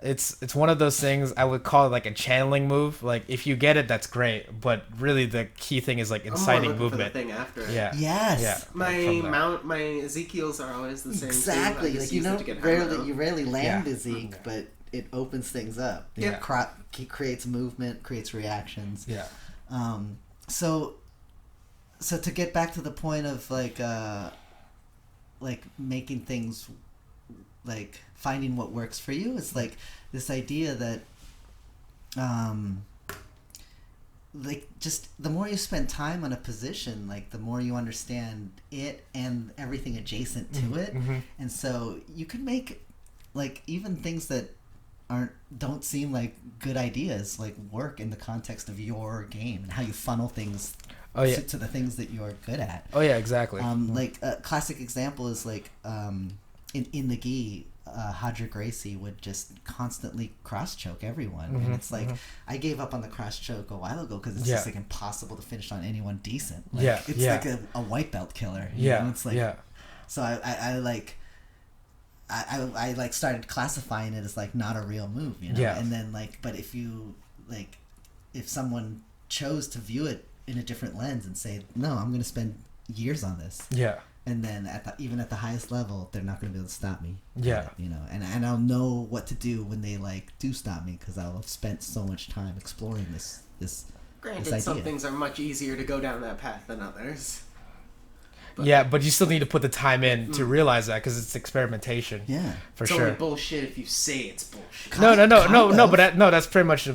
it's one of those things I would call it like a channeling move. Like if you get it, that's great, but really the key thing is inciting movement. For the thing after. Yeah. Yes. Yeah. My Ezekiels are always the same. Exactly. You rarely land Ezek, but it opens things up. Yeah. It creates movement, creates reactions. Yeah. So to get back to the point of making things finding what works for you, it's this idea that just the more you spend time on a position, the more you understand it and everything adjacent to it. And so you can make even things that don't seem like good ideas work in the context of your game and how you funnel things to the things that you're good at. Oh yeah, exactly. A classic example is in the gi, Hadra Gracie would just constantly cross choke everyone, and it's I gave up on the cross choke a while ago because it's just impossible to finish on anyone decent. It's like a white belt killer. You know? It's so I started classifying it as not a real move, and then but if you if someone chose to view it in a different lens and say, no, I'm going to spend years on this. Yeah. And then even at the highest level, they're not going to be able to stop me. Yeah. And I'll know what to do when they do stop me because I'll have spent so much time exploring this Granted, this idea. Some things are much easier to go down that path than others. But you still need to put the time in to realize that because it's experimentation. Yeah, for it's sure. Only bullshit if you say it's bullshit. No. But that's pretty much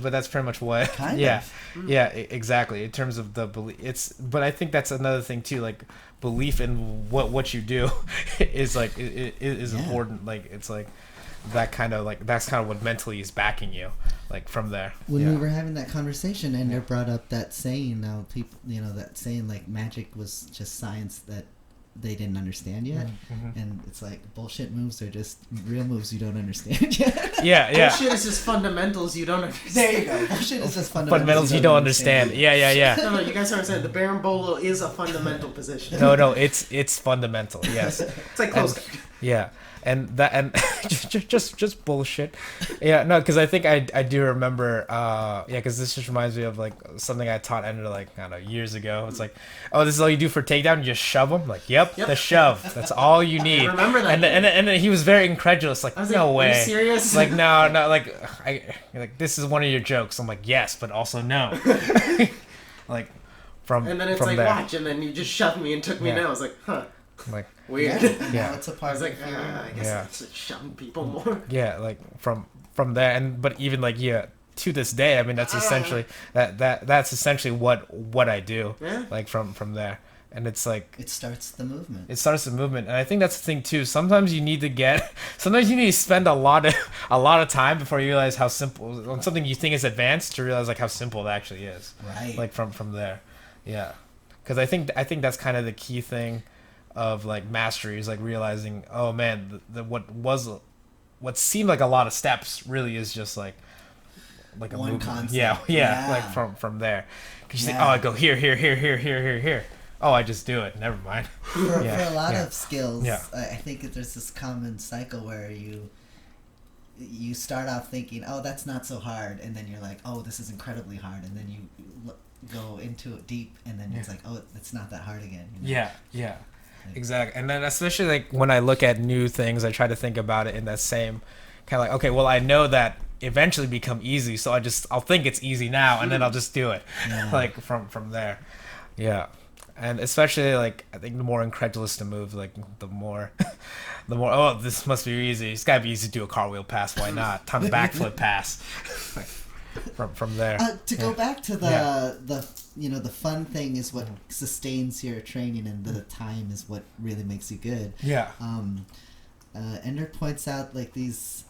what. Kind of. Yeah, exactly. In terms of the belief, but I think that's another thing too. Belief in what you do is is important. that's kind of what mentally is backing you, like from there. When we were having that conversation, Ender brought up that saying. Now people, that saying like magic was just science that they didn't understand yet, and it's like bullshit moves are just real moves you don't understand yet. Bullshit is just fundamentals you don't understand. There you go. Bullshit is just fundamentals you don't understand. Yeah. No, you guys don't understand. The Berimbolo is a fundamental position. No, it's fundamental. Yes. It's like close. Yeah. And just bullshit. Yeah, no, because I think I do remember. Because this just reminds me of like something I taught Ender like I don't know years ago. It's like, oh, this is all you do for takedown. You just shove them. Like, yep. The shove. That's all you need. I remember that. And then he was very incredulous. Like, no way. Are you serious? Like, no. Like this is one of your jokes. I'm like, yes, but also no. Like, and then it's like, there. watch, and then you just shoved me and took me down. I was like, huh. Like weird. Now it's a part. I was like, I guess that's shoving people more. Yeah, like from there, but even like to this day, I mean that's essentially that's essentially what I do. Yeah. Like from there, and it's like it starts the movement. And I think that's the thing too. Sometimes you need to spend a lot of time before you realize how simple on something you think is advanced to realize like how simple it actually is. Right. Like from there, yeah, because I think that's kind of the key thing of like mastery is like realizing, oh man, what seemed like a lot of steps really is just like a one movement. concept. Yeah, like from there, because you think, oh, I go here. Oh, I just do it. Never mind. For a lot of skills, I think that there's this common cycle where you start off thinking, oh, that's not so hard, and then you're like, oh, this is incredibly hard, and then you go into it deep, and then it's like, oh, it's not that hard again. Yeah. Exactly. And then especially like when I look at new things, I try to think about it in that same kind of like, okay, well, I know that eventually become easy, so I'll think it's easy now, and then I'll just do it. Like from there. Yeah. And especially like I think the more incredulous the move, like the more oh, this must be easy. It's gotta be easy to do a cartwheel pass, why not? Time to backflip pass. From there. To go back to the fun thing is what sustains your training, and the time is what really makes you good. Yeah. Ender points out like these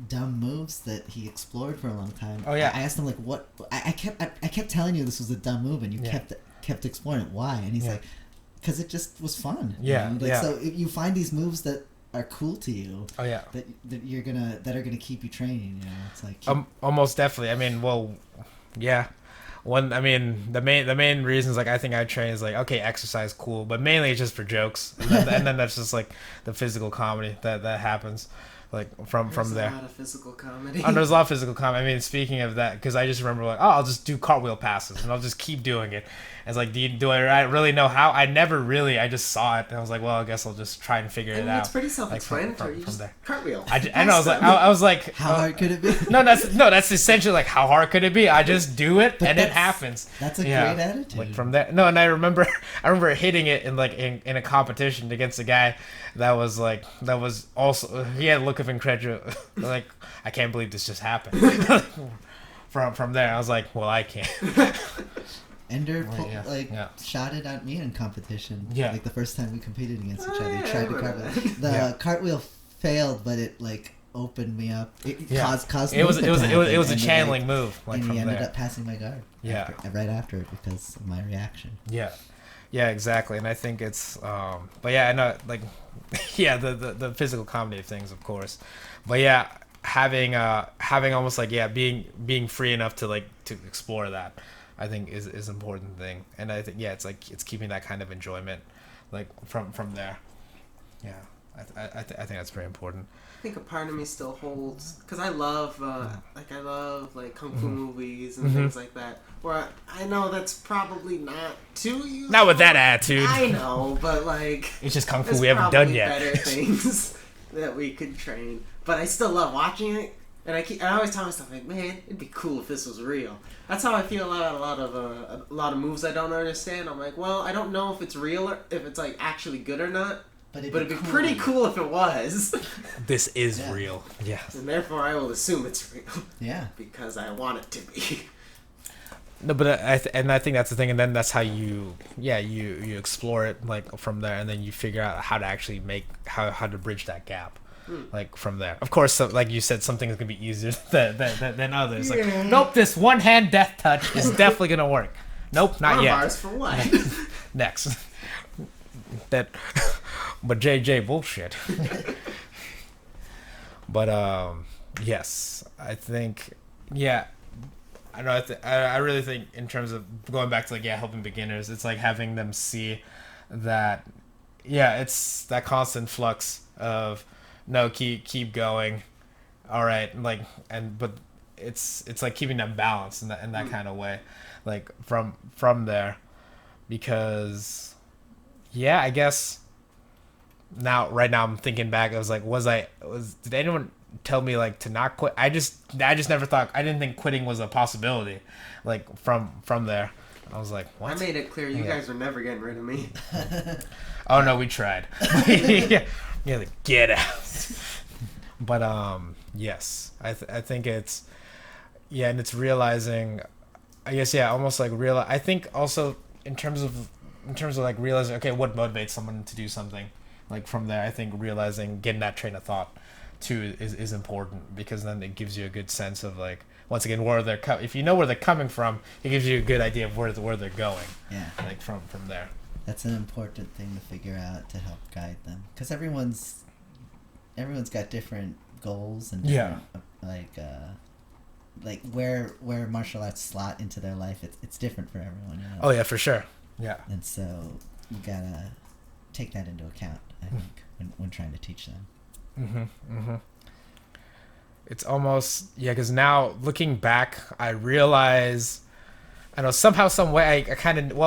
dumb moves that he explored for a long time. Oh yeah. I asked him like what I kept telling you this was a dumb move, and you kept exploring it. Why? And he's like, because it just was fun. Yeah. So if you find these moves that are cool to you. Oh yeah. That are gonna keep you training. It's like almost definitely. I mean, well, yeah. The main reasons like I think I train is like, okay, exercise cool, but mainly it's just for jokes, and then that's just like the physical comedy that happens. Like from there. There's a lot of physical comedy. There's a lot of physical comedy. I mean, speaking of that, because I just remember like, oh, I'll just do cartwheel passes and I'll just keep doing it. It's like, do I really know how? I just saw it and I was like, well, I guess I'll just try and figure it out. It's pretty self-explanatory. Like from there. Cartwheel. I know. I was like, how hard could it be? That's essentially like how hard could it be? I just do it and it happens. That's a great attitude. Like from there. No, and I remember hitting it in a competition against a guy that was also, he had a look of incredulity, like, I can't believe this just happened. From there, I was like, well, I can't. Ender shot it at me in competition. Yeah. Like the first time we competed against each other. He tried to cartwheel. The cartwheel failed, but it like opened me up. It caused it was a channeling move. Like, and he ended there. up passing my guard. Yeah. Right after it because of my reaction. Yeah. Yeah, exactly. And I think it's but yeah, I know like the physical comedy of things, of course. But yeah, having almost like being free enough to explore that, I think is an important thing. And I think it's keeping that kind of enjoyment like from there. Yeah. I think that's very important. I think a part of me still holds, because I love kung fu movies and things like that. Where I know that's probably not too useful. Not with that attitude. I know, but like it's just kung fu we haven't done yet. Better things that we could train, but I still love watching it. And I always tell myself like, man, it'd be cool if this was real. That's how I feel about a lot of moves I don't understand. I'm like, well, I don't know if it's real or if it's like actually good or not. But it'd be pretty cool if it was. This is real. Yes. And therefore I will assume it's real. Yeah. Because I want it to be. No, but I think that's the thing, and then that's how you explore it like from there, and then you figure out how to actually how to bridge that gap. like from there. Of course, so, like you said, something's gonna be easier than others. Like, nope, this one hand death touch is definitely gonna work. Nope, not yet. Bars for what? Next. But JJ bullshit. But yes, I think I know. I really think in terms of going back to like helping beginners, it's like having them see that it's that constant flux of no, keep going, all right, like but it's like keeping them balanced in that kind of way, like from there, because I guess right now I'm thinking back, I was like, did anyone tell me like to not quit? I just never thought, I didn't think quitting was a possibility, like from there. I was like, what? I made it clear you guys were never getting rid of me. Oh no, we tried. Like, get out. But yes, I think it's and it's realizing, I guess almost like I think also in terms of like realizing, okay, what motivates someone to do something, like from there, I think realizing, getting that train of thought too is important, because then it gives you a good sense of like, once again, where they're if you know where they're coming from, it gives you a good idea of where they're going. Like from there. That's an important thing to figure out to help guide them, because everyone's got different goals and different, like where martial arts slot into their life. It's different for everyone. You know? Oh yeah, for sure. Yeah. And so you gotta take that into account, I think, when trying to teach them. It's almost because now looking back, I realize, I know somehow, some way, I kind of, I don't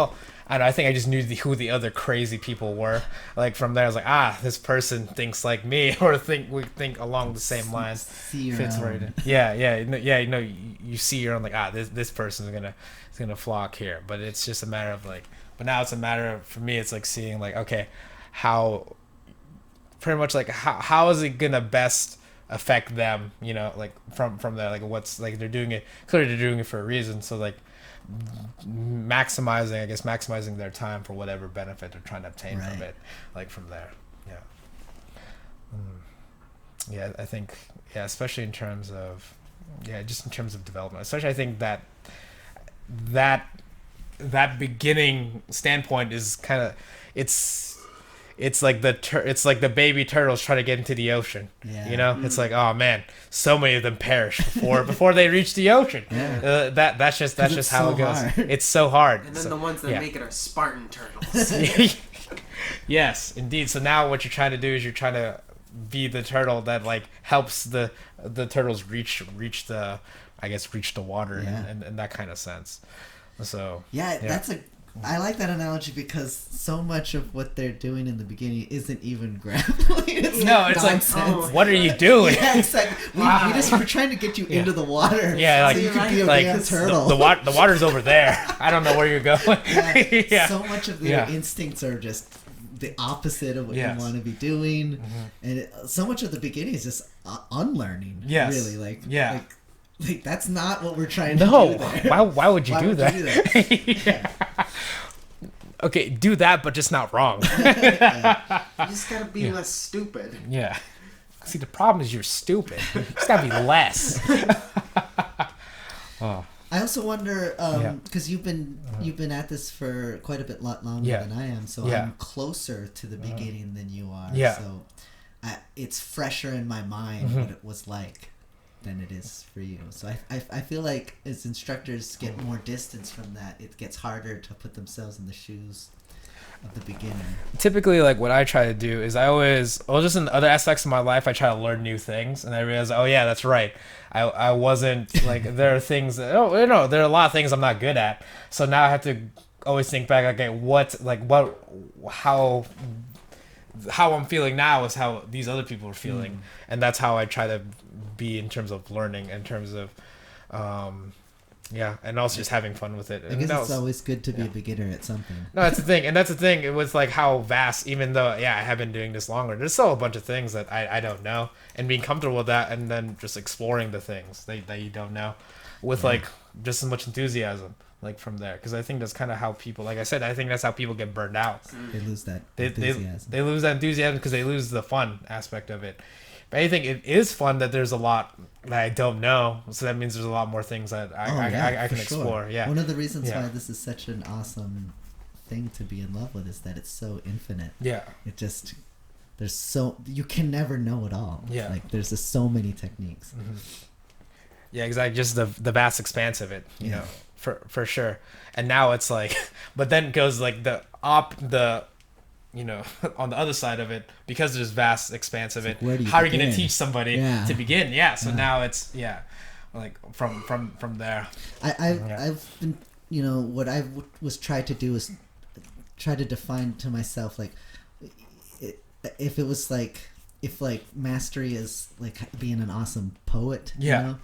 know, I think I just knew who the other crazy people were. Like from there, I was like, this person thinks like me, or we think along the same lines. See your Fits own. Right. You see your own, like, this person is gonna flock here. But it's just a matter of like, but now it's a matter of, for me, it's like seeing like, okay, how, pretty much like how is it gonna best affect them, like from there, like what's, like they're doing it, clearly they're doing it for a reason, so like maximizing their time for whatever benefit they're trying to obtain from it, like from there. I think especially in terms of just in terms of development, especially I think that beginning standpoint is kind of, it's like the baby turtles trying to get into the ocean. It's like, oh man, so many of them perish before they reach the ocean. That's just how it goes. Hard. It's so hard. And then the ones that make it are Spartan turtles. Yes, indeed. So now what you're trying to do is you're trying to be the turtle that like helps the turtles reach the water, in that kind of sense. So I like that analogy, because so much of what they're doing in the beginning isn't even grappling. It's nonsense. What are you doing? Yeah, exactly. We're trying to get you into the water. Yeah, like, so you can be a damn turtle. The water's over there. I don't know where you're going. So much of their instincts are just the opposite of what you want to be doing, and so much of the beginning is just unlearning. Really, like that's not what we're trying to do there. Why would you do that? Okay, do that, but just not wrong. You just gotta be less stupid. Yeah. See, the problem is you're stupid. You just gotta be less. I also wonder, because you've been at this for quite a bit longer than I am, so I'm closer to the beginning than you are. So it's fresher in my mind what it was like than it is for you. So I feel like as instructors get more distance from that, it gets harder to put themselves in the shoes of the beginner. Typically, like what I try to do is just in other aspects of my life, I try to learn new things, and I realize, that's right. I wasn't like, there are things that, there are a lot of things I'm not good at. So now I have to always think back, okay, how I'm feeling now is how these other people are feeling, and that's how I try to be in terms of learning, in terms of and also just having fun with it. I guess it's always good to be a beginner at something. No, that's the thing, and that's the thing. It was like how vast, even though I have been doing this longer, there's still a bunch of things that I don't know, and being comfortable with that, and then just exploring the things that you don't know with like just as much enthusiasm, like from there, because I think that's kind of how people, like I said, I think that's how people get burned out. They lose that enthusiasm. They lose that enthusiasm because they lose the fun aspect of it. But I think it is fun that there's a lot that I don't know. So that means there's a lot more things that I can explore. Yeah. One of the reasons why this is such an awesome thing to be in love with is that it's so infinite. Yeah. It just you can never know it all. Yeah. Like there's just so many techniques. Mm-hmm. Yeah, exactly. Just the vast expanse of it, you know, for sure. And now it's like, but then it goes like you know, on the other side of it, because there's vast expanse of it, how are you going to teach somebody to begin? Yeah. So now it's, like from there. I've been, you know, what I was trying to do is try to define to myself, like, if mastery is like being an awesome poet, you know,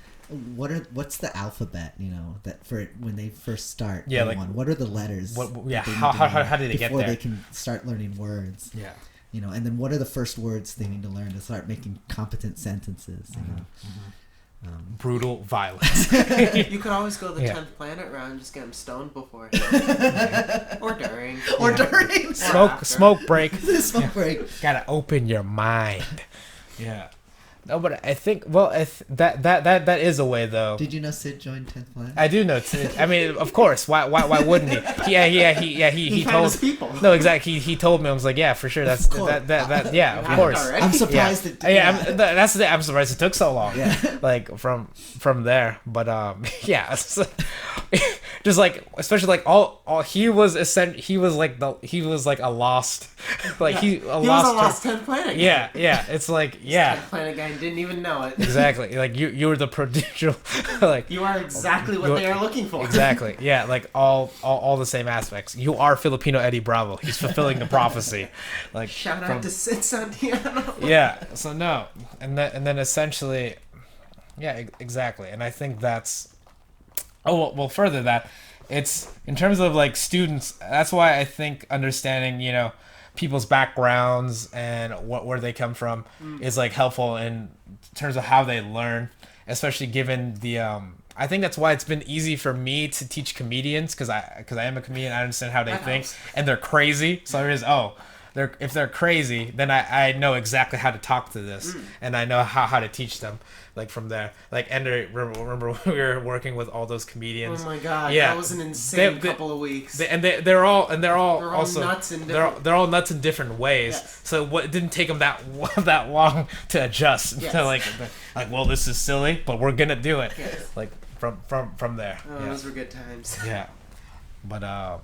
what's the alphabet, you know, that for when they first start? Like what are the letters? How do they get there before they can start learning words? Yeah, you know, and then what are the first words they need to learn to start making competent sentences? You know, brutal violence. You could always go the 10th planet round and just get them stoned before or during smoke break. Smoke break. Gotta open your mind. Yeah. No, but I think that is a way though. Did you know Sid joined 10th Planet? I do know Sid. I mean, of course. Why wouldn't he? He told his people. No, exactly. He told me. I was like, yeah, for sure. That's that. Yeah, of course. I'm surprised it. I'm surprised it took so long. Yeah. Like from there, but yeah, just like especially like all he was like a lost he was a lost 10th planet guy. Yeah. It's like 10th planet guy didn't even know it. Exactly. Like you were the prodigal. Like you are exactly what they are looking for. Exactly. Yeah. Like all the same aspects. You are Filipino Eddie Bravo. He's fulfilling the prophecy. Like shout out to Sid Santiano. Yeah. So no, and then essentially, yeah, exactly. And I think that's. Oh well. Further that, it's in terms of like students. That's why I think understanding, you know, people's backgrounds and where they come from is like helpful in terms of how they learn, especially given the I think that's why it's been easy for me to teach comedians because I am a comedian. I understand how they think and they're crazy. So it is if they're crazy, then I know exactly how to talk to this and I know how to teach them. Like from there, like Endo, remember we were working with all those comedians. Oh my god, that was an insane couple of weeks. They're all also nuts in they're all nuts in different ways. Yes. So it didn't take them that long to adjust. Yes. To like well, this is silly, but we're gonna do it. Yes. Like from there. Oh, those were good times. Yeah, but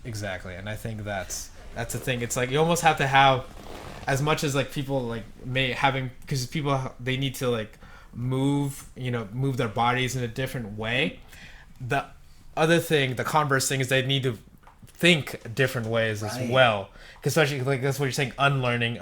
exactly, and I think that's the thing. It's like you almost have to have. As much as like people like because people they need to like move their bodies in a different way. The other thing, the converse thing, is they need to think different ways as well. Especially like that's what you're saying, unlearning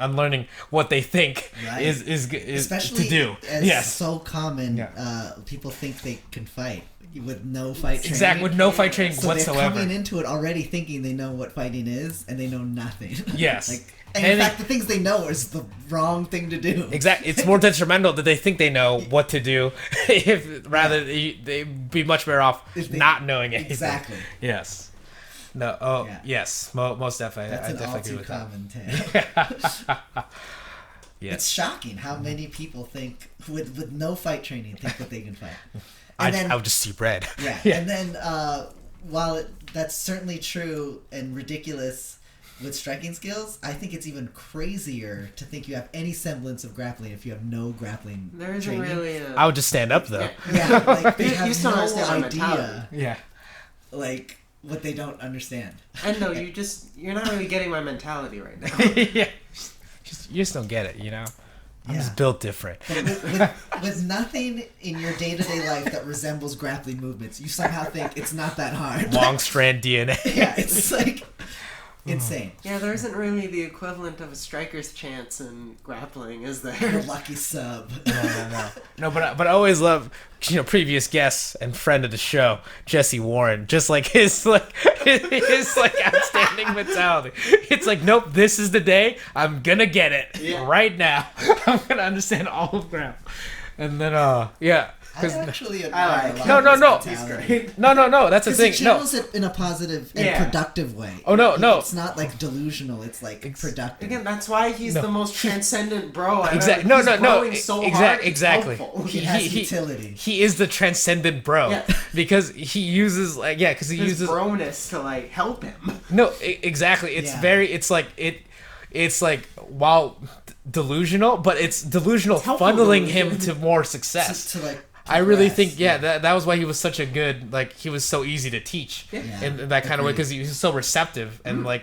what they think is especially to do. Yes, so common. Yeah. People think they can fight with no fight training. Exactly, with no fight training whatsoever. They're coming into it already thinking they know what fighting is, and they know nothing. Yes. And in fact, the things they know is the wrong thing to do. Exactly. It's more detrimental that they think they know what to do, they'd be much better off not knowing anything. Exactly. Yes. No. Oh, yes. Most definitely. That's I an all definitely too common tale. Yes. It's shocking how many people think with no fight training think that they can fight. I would just see red. Yeah. And then while that's certainly true and ridiculous. With striking skills, I think it's even crazier to think you have any semblance of grappling if you have no grappling there isn't training. Really I would just stand up though. Yeah, like they have still no idea. Yeah. Like what they don't understand. Endo, you're not really getting my mentality right now. Yeah. You just don't get it, you know? I'm just built different. With nothing in your day-to-day life that resembles grappling movements, you somehow think it's not that hard. Long strand DNA. Yeah, it's like insane. Yeah, there isn't really the equivalent of a striker's chance in grappling, is there? Your lucky sub. No, but I always love, previous guest and friend of the show, Jesse Warren. Just like his outstanding mentality. It's like, nope, this is the day. I'm gonna get it right now. I'm gonna understand all of ground. And then I actually admire a lot no. He's great. No. That's the thing. He channels it in a positive and productive way. Oh no. It's not like delusional. It's like productive. Again, that's why he's the most transcendent bro. Exactly. No. Exactly. He has utility. He is the transcendent bro because he uses because he uses broness to like help him. No, exactly. It's very. It's like while delusional, but it's delusional funneling him to more success. To I really think that was why he was such a good he was so easy to teach in that kind of way because he was so receptive and of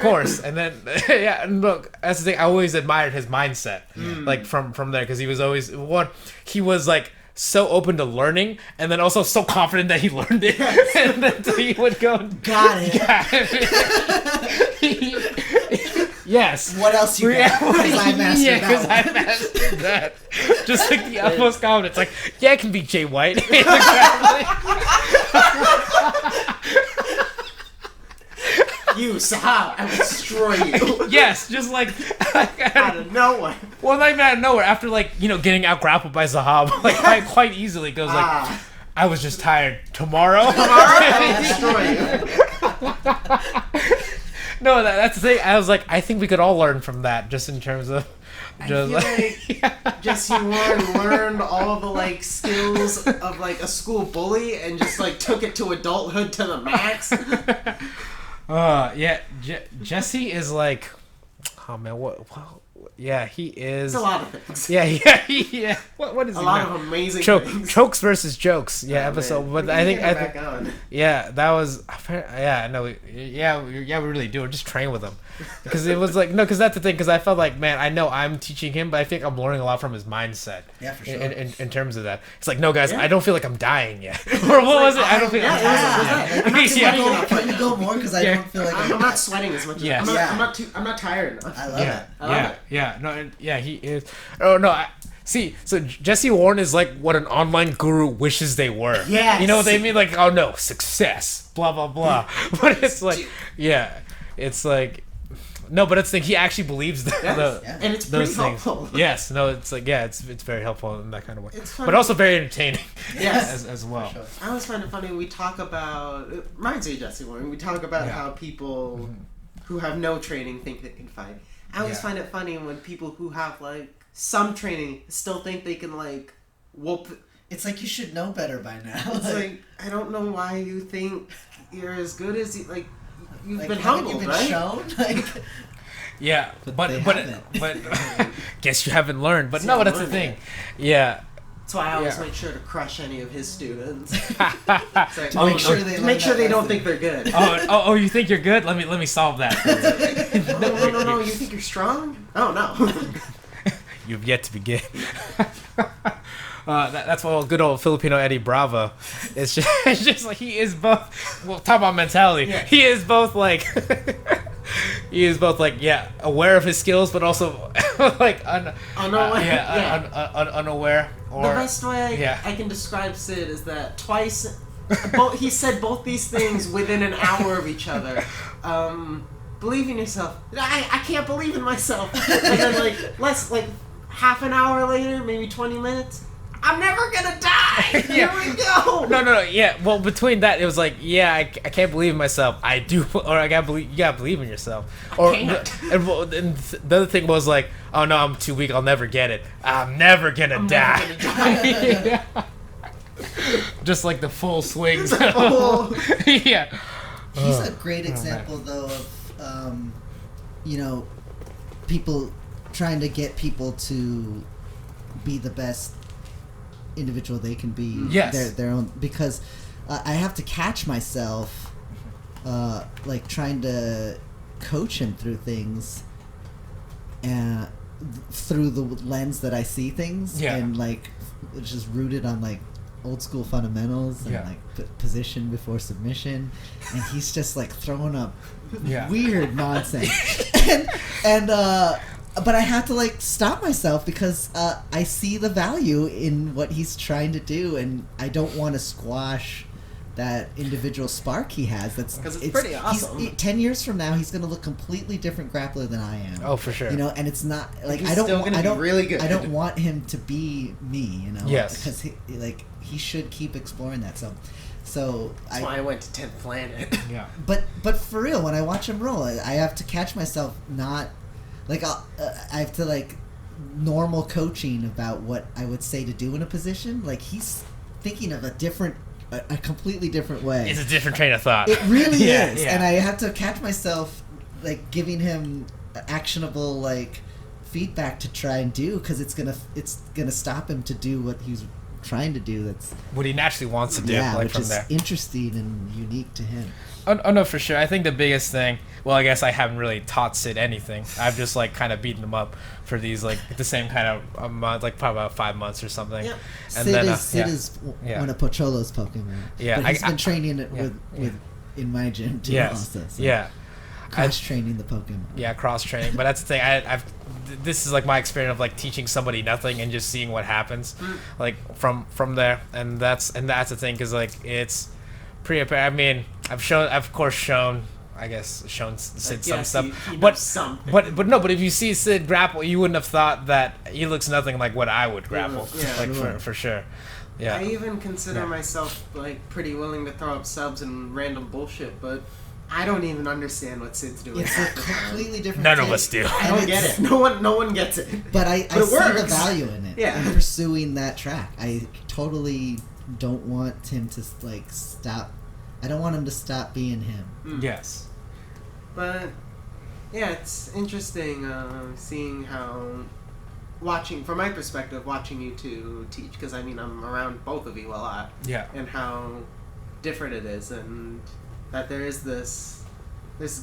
course, and then and look, that's the thing, I always admired his mindset from there because he was always he was so open to learning and then also so confident that he learned it and then he would go got it. Yes. What else you got? Because I mastered that. Just the utmost confidence. I can beat Jay White. You, Sahab, I will destroy you. Yes, just out of nowhere. Well, not even out of nowhere. After getting out grappled by Sahab, quite easily goes I was just tired. Tomorrow I will destroy you. No, that's the thing. I was I think we could all learn from that, just in terms of. Jesse Warren learned all the skills of a school bully and just took it to adulthood to the max. Jesse is oh man, he is. It's a lot of things. Yeah. What is a lot of amazing things. Chokes versus jokes. Episode. Man. But I think that was. We really do. We're just train with him because it was because that's the thing. Because I felt man, I know I'm teaching him, but I think I'm learning a lot from his mindset. Yeah, for sure. In terms of that, it's no guys, I don't feel like I'm dying yet. Or what was it? I don't feel. Can you go more? Because I don't feel like I'm not sweating as much. Yes. I'm not tired enough. I love it. He is. Oh no, so Jesse Warren is what an online guru wishes they were. Yes. You know what they mean? Oh no, success, blah blah blah. But it's it's no, but it's he actually believes that. And it's pretty helpful. Yes, no, it's it's very helpful in that kind of way. It's funny. But also very entertaining. Yes, as well. Sure. I always find it funny when we talk about. It reminds me of Jesse Warren. We talk about how people who have no training think they can fight. I always find it funny when people who have some training still think they can whoop. It's you should know better by now. It's I don't know why you think you're as good as you've been humbled, been right? Shown? Yeah, but guess you haven't learned. But no, that's the thing. Yeah. That's why I always make sure to crush any of his students. To make sure they don't think they're good. Oh, you think you're good? Let me solve that. No. You think you're strong? Oh no. You've yet to begin. That's why good old Filipino Eddie Bravo. It's just he is both. Well, talk about mentality. Yeah. He is both aware of his skills, but also unaware. Unaware. Or, the best way I can describe Sid is that twice, he said both these things within an hour of each other. Believe in yourself. I can't believe in myself. And then half an hour later, maybe 20 minutes. I'm never gonna die. Here we go. No. Yeah. Well, between that, it was I can't believe in myself. I do, or I gotta believe. You gotta believe in yourself. Or and the other thing was oh no, I'm too weak. I'll never get it. I'm never gonna die. Just the full swings. Yeah. He's a great example though of people trying to get people to be the best individual they can be. Yes. Their own, because I have to catch myself trying to coach him through things through the lens that I see things, and it's just rooted on old school fundamentals and position before submission, and he's just throwing up weird nonsense. and but I have to stop myself because I see the value in what he's trying to do, and I don't want to squash that individual spark he has. Because it's pretty awesome. 10 years from now, he's going to look completely different grappler than I am. Oh, for sure. You know, and it's not like he's still going to be really good. I don't want him to be me. You know. Yes. Because he should keep exploring that. So that's why I went to 10th Planet. Yeah. But for real, when I watch him roll, I have to catch myself not like I have to like normal coaching about what I would say to do in a position. Like he's thinking of a completely different way. It's a different train of thought. It really is, yeah. and I have to catch myself like giving him actionable like feedback to try and do because it's gonna stop him to do what he's trying to do. That's what he naturally wants to do. Yeah, like which from is there. interesting and unique to him. Oh no, for sure. I think the biggest thing. Well, I guess I haven't really taught Sid anything. I've just like kind of beaten him up for these like the same kind of month, like probably about 5 months or something. Yeah. And Sid is one of Pocholo's Pokemon. Yeah, but he's been training it with in my gym too. Yes. Also, so Yeah. Cross training the Pokemon. Yeah, cross training. But that's the thing. This is like my experience of like teaching somebody nothing and just seeing what happens, like from there. And that's the thing because like it's pretty apparent. I mean, I've shown Sid some stuff, but if you see Sid grapple, you wouldn't have thought that he looks nothing like what I would grapple, like for sure. Yeah. I even consider myself like pretty willing to throw up subs and random bullshit, but I don't even understand what Sid's doing. It's a completely different. None of us do. I don't get it. No one gets it. But I see works. the value in it. Yeah. In pursuing that track, I totally don't want him to like stop. I don't want him to stop being him. Yes. But yeah, it's interesting seeing how from my perspective, watching you two teach because I mean I'm around both of you a lot. Yeah. And how different it is, and that there's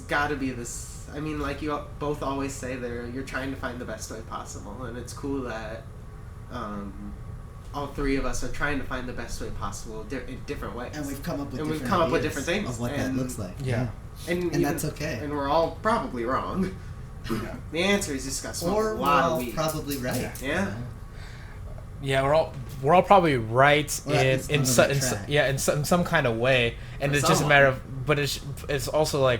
got to be this. I mean, like you both always say, you're trying to find the best way possible, and it's cool that all three of us are trying to find the best way possible in different ways. And we've come up with different things of what that looks like. Yeah. And that's okay. And we're all probably wrong. Yeah. The answer is just got smoked or a lot we're of all weed. probably right. Yeah. Yeah, we're all probably right in some kind of way, and it's just a matter of. But it's also like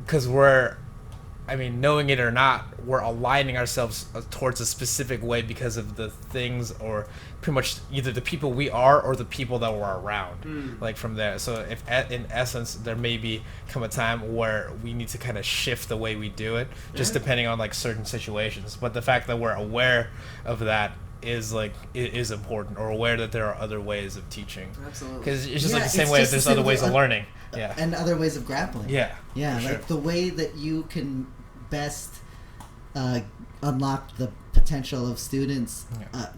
because knowing it or not, we're aligning ourselves towards a specific way because of the things or pretty much either the people we are or the people that we're around, like from there. So if in essence there may come a time where we need to kind of shift the way we do it, just depending on like certain situations. But the fact that we're aware of that is important, or aware that there are other ways of teaching. Absolutely. Because it's just like the same way that there's other ways of learning. Yeah. And other ways of grappling. Yeah. Yeah, like sure. the way that you can best unlock the potential of students,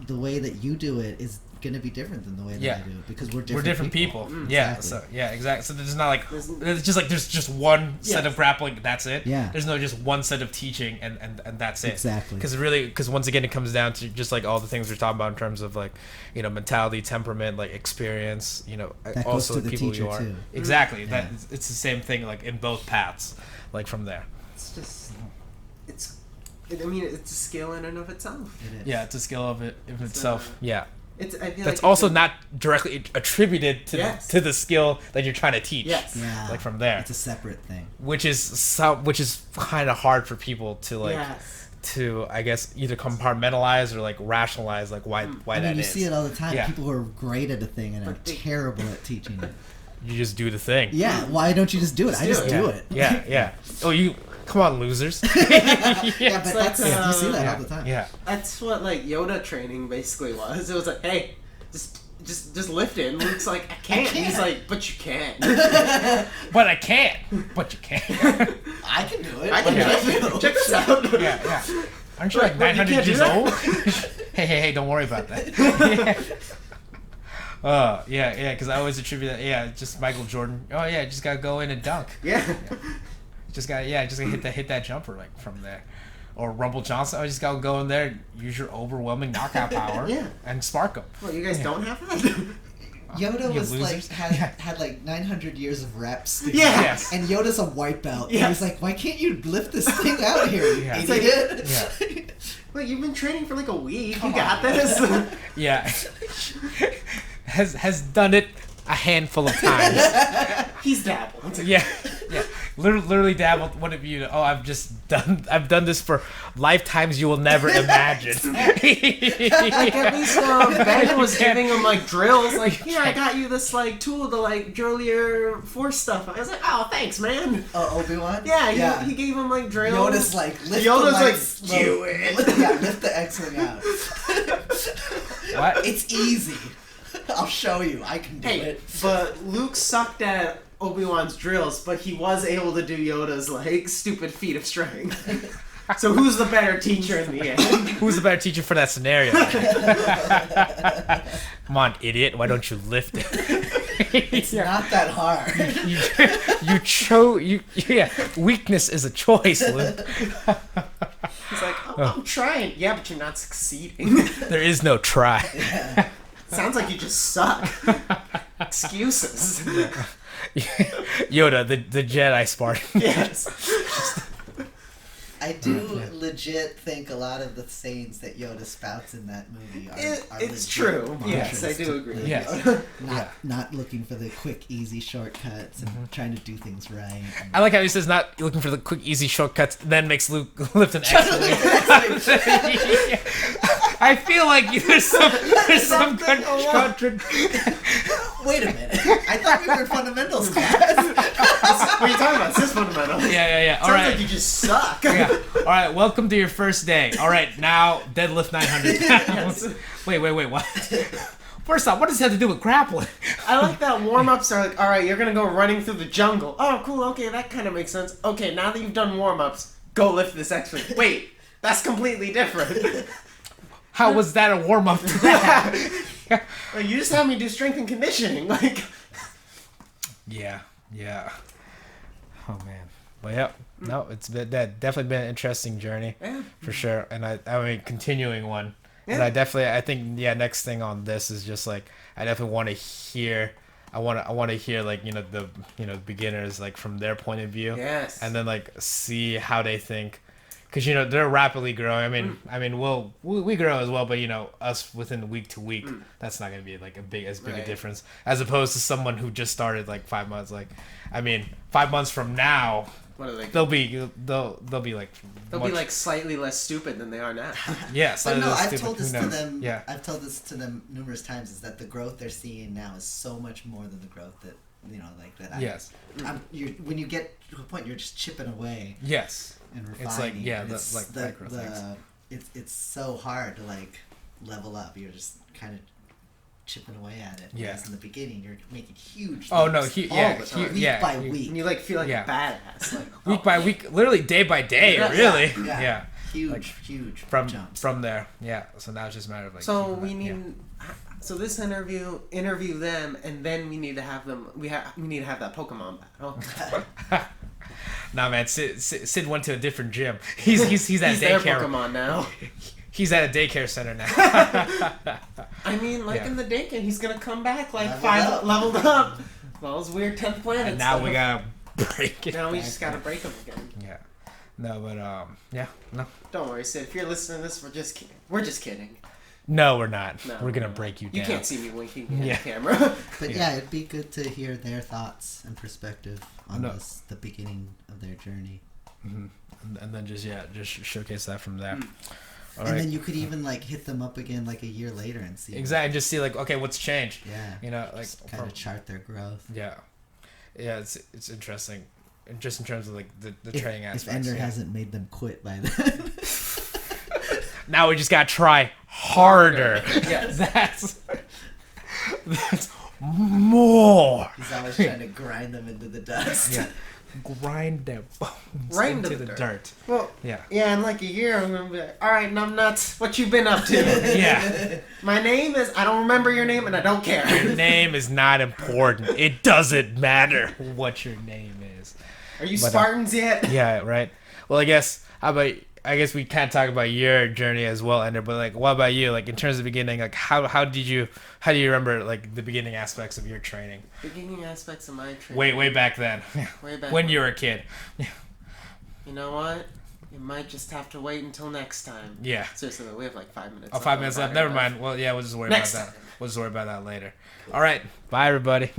the way that you do it is going to be different than the way that I do it because we're different people. Yeah. Exactly. So exactly. So there's not like there's just one set of grappling. That's it. Yeah. There's no just one set of teaching and that's it. Exactly. Because once again it comes down to just like all the things we're talking about in terms of like mentality, temperament, like experience. That also goes to the the people teacher you are. too. Exactly. Yeah. That it's the same thing like in both paths, like from there. It's just it's a skill in and of itself. It is. Yeah, it's a skill of itself. Yeah. I feel That's like also not directly attributed to the skill that you're trying to teach. Yes. Yeah. Like from there. It's a separate thing. Which is kind of hard for people to to I guess either compartmentalize or like rationalize like why that is. You see it all the time. Yeah. People who are great at a thing and are terrible at teaching it. You just do the thing. Yeah. Why don't you just do it? I just do it. Yeah. Oh, you come on, losers. Yeah, but that's you see that all the time. Yeah. That's what like Yoda training basically was. It was like, hey, just lift it. And Luke's like, I can't. He's like, but you can. But I can't. But you can. I can do it. I can do it. Check this out. Yeah. Aren't you like 900 years old? Hey, don't worry about that. Yeah, because I always attribute that, just Michael Jordan. Oh, yeah, just got to go in and dunk. Yeah. Just got to hit that jumper, like, from there. Or Rumble Johnson, I just got to go in there, use your overwhelming knockout power, and spark them. Well, you guys don't have that? Yoda was losers. had like 900 years of reps. Yes. And Yoda's a white belt. Yes. And he's like, why can't you lift this thing out here, you idiot? Well, you've been training for like a week. You got this. Yeah. has done it a handful of times. He's dabbled. Yeah. Literally dabbled. What have you? Oh, I've done this for lifetimes you will never imagine. Like at least Ben was giving him like drills. Like, here, I got you this like tool to like drill your force stuff. I was like, oh, thanks, man. Oh, Obi-Wan? Yeah, he gave him like drills. Yoda's like, lift do it. Lift the X-Wing out. What? It's easy. I'll show you. I can do it. But Luke sucked at Obi-Wan's drills, but he was able to do Yoda's like stupid feat of strength. So who's the better teacher in the end? Who's the better teacher for that scenario? Come on, idiot! Why don't you lift it? It's not that hard. Weakness is a choice, Luke. He's like, I'm trying. Yeah, but you're not succeeding. There is no try. Yeah. Sounds like you just suck. Excuses. Yoda, the Jedi Spartan. Yes. I do legit think a lot of the sayings that Yoda spouts in that movie are it's true. Yes, I do agree. Yes. Not looking for the quick, easy shortcuts and trying to do things right. I like how he says not looking for the quick, easy shortcuts, then makes Luke lift an X-Wing. I feel like there's some contradiction. Wait a minute. I thought we were in fundamentals class. What are you talking about? It's just fundamental. Yeah. All Sounds right. like you just suck. Yeah. All right. Welcome to your first day. All right. Now deadlift 900 pounds. Yes. Wait. What? First off, what does this have to do with grappling? I like that warm-ups are like, all right, you're going to go running through the jungle. Oh, cool. Okay, that kind of makes sense. Okay, now that you've done warm-ups, go lift this X-Wing. Wait, that's completely different. How was that a warm-up to that? Like, you just had me do strength and conditioning. Like, Yeah. Oh, man. Well, yeah. No, it's definitely been an interesting journey. Yeah. For sure. And I mean, continuing one. Yeah. And I think next thing on this is just like, I definitely want to hear, I want to hear like, the beginners, like from their point of view. Yes. And then like see how they think. Because, they're rapidly growing. I mean, we grow as well, but, us within week to week, that's not going to be like a big a difference as opposed to someone who just started like 5 months. Like, I mean, 5 months from now, what are they? they'll be like slightly less stupid than they are now. Yes. But no, I've I've told this to them numerous times, is that the growth they're seeing now is so much more than the growth that, Yes. When you get to a point, you're just chipping away. Yes. And refining. It's like, micro things. It's so hard to like level up. You're just kind of chipping away at it. Yeah. Whereas in the beginning, you're making huge. Oh no! Week by week. And you like feel like a badass. Like, week by week, literally day by day. Really. Yeah. Huge jumps. From there. Yeah. So now it's just a matter of like. So we need. So this interview them, and then we need to have them. We need to have that Pokemon battle. Nah, man. Sid went to a different gym. He's at he's daycare. Their Pokemon now. He's at a daycare center now. I mean, in the daycare, he's gonna come back leveled up. Well, it's weird 10th planet. And now we gotta break it. Now we just gotta break them again. Yeah. No, but no. Don't worry, Sid. If you're listening to this, we're just kidding. We're just kidding. No, we're not. No, we're gonna break you down. You can't see me winking at the camera. But it'd be good to hear their thoughts and perspective on the beginning of their journey. Mm-hmm. And then just showcase that from there. All right. Then you could even hit them up again a year later and see. Exactly, just see okay, what's changed. Yeah. Kind of chart their growth. Yeah. Yeah, it's interesting. Just in terms of the training aspects. If Ender hasn't made them quit by then. Now we just gotta try harder. Yes. That's more. He's always trying to grind them into the dust. Yeah. Grind their bones into the dirt. Well, yeah, in a year I'm gonna be like, all right, numbnuts, what you been up to? Yeah. My name is, I don't remember your name and I don't care. Your name is not important. It doesn't matter what your name is. Are you Spartans yet? Yeah, right. Well, I guess we can't talk about your journey as well, Ender, but what about you? In terms of the beginning, how do you remember the beginning aspects of your training? Beginning aspects of my training. Way back then. Way back when you were a kid. Yeah. You know what? You might just have to wait until next time. Yeah. Seriously, we have 5 minutes. Oh, 5 minutes left. Never mind. Well, yeah, we'll just worry about that. We'll just worry about that later. All right. Bye, everybody.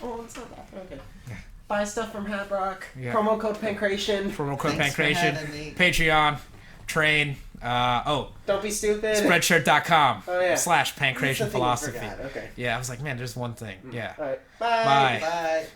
Oh, it's not that. Okay. Buy stuff from Habrock. Yeah. Promo code Pankration. Promo code Pankration. Patreon. Train. Don't be stupid. Spreadshirt.com / Pankration Philosophy. Okay. Yeah, I was like, man, there's one thing. Yeah. All right. Bye. Bye. Bye.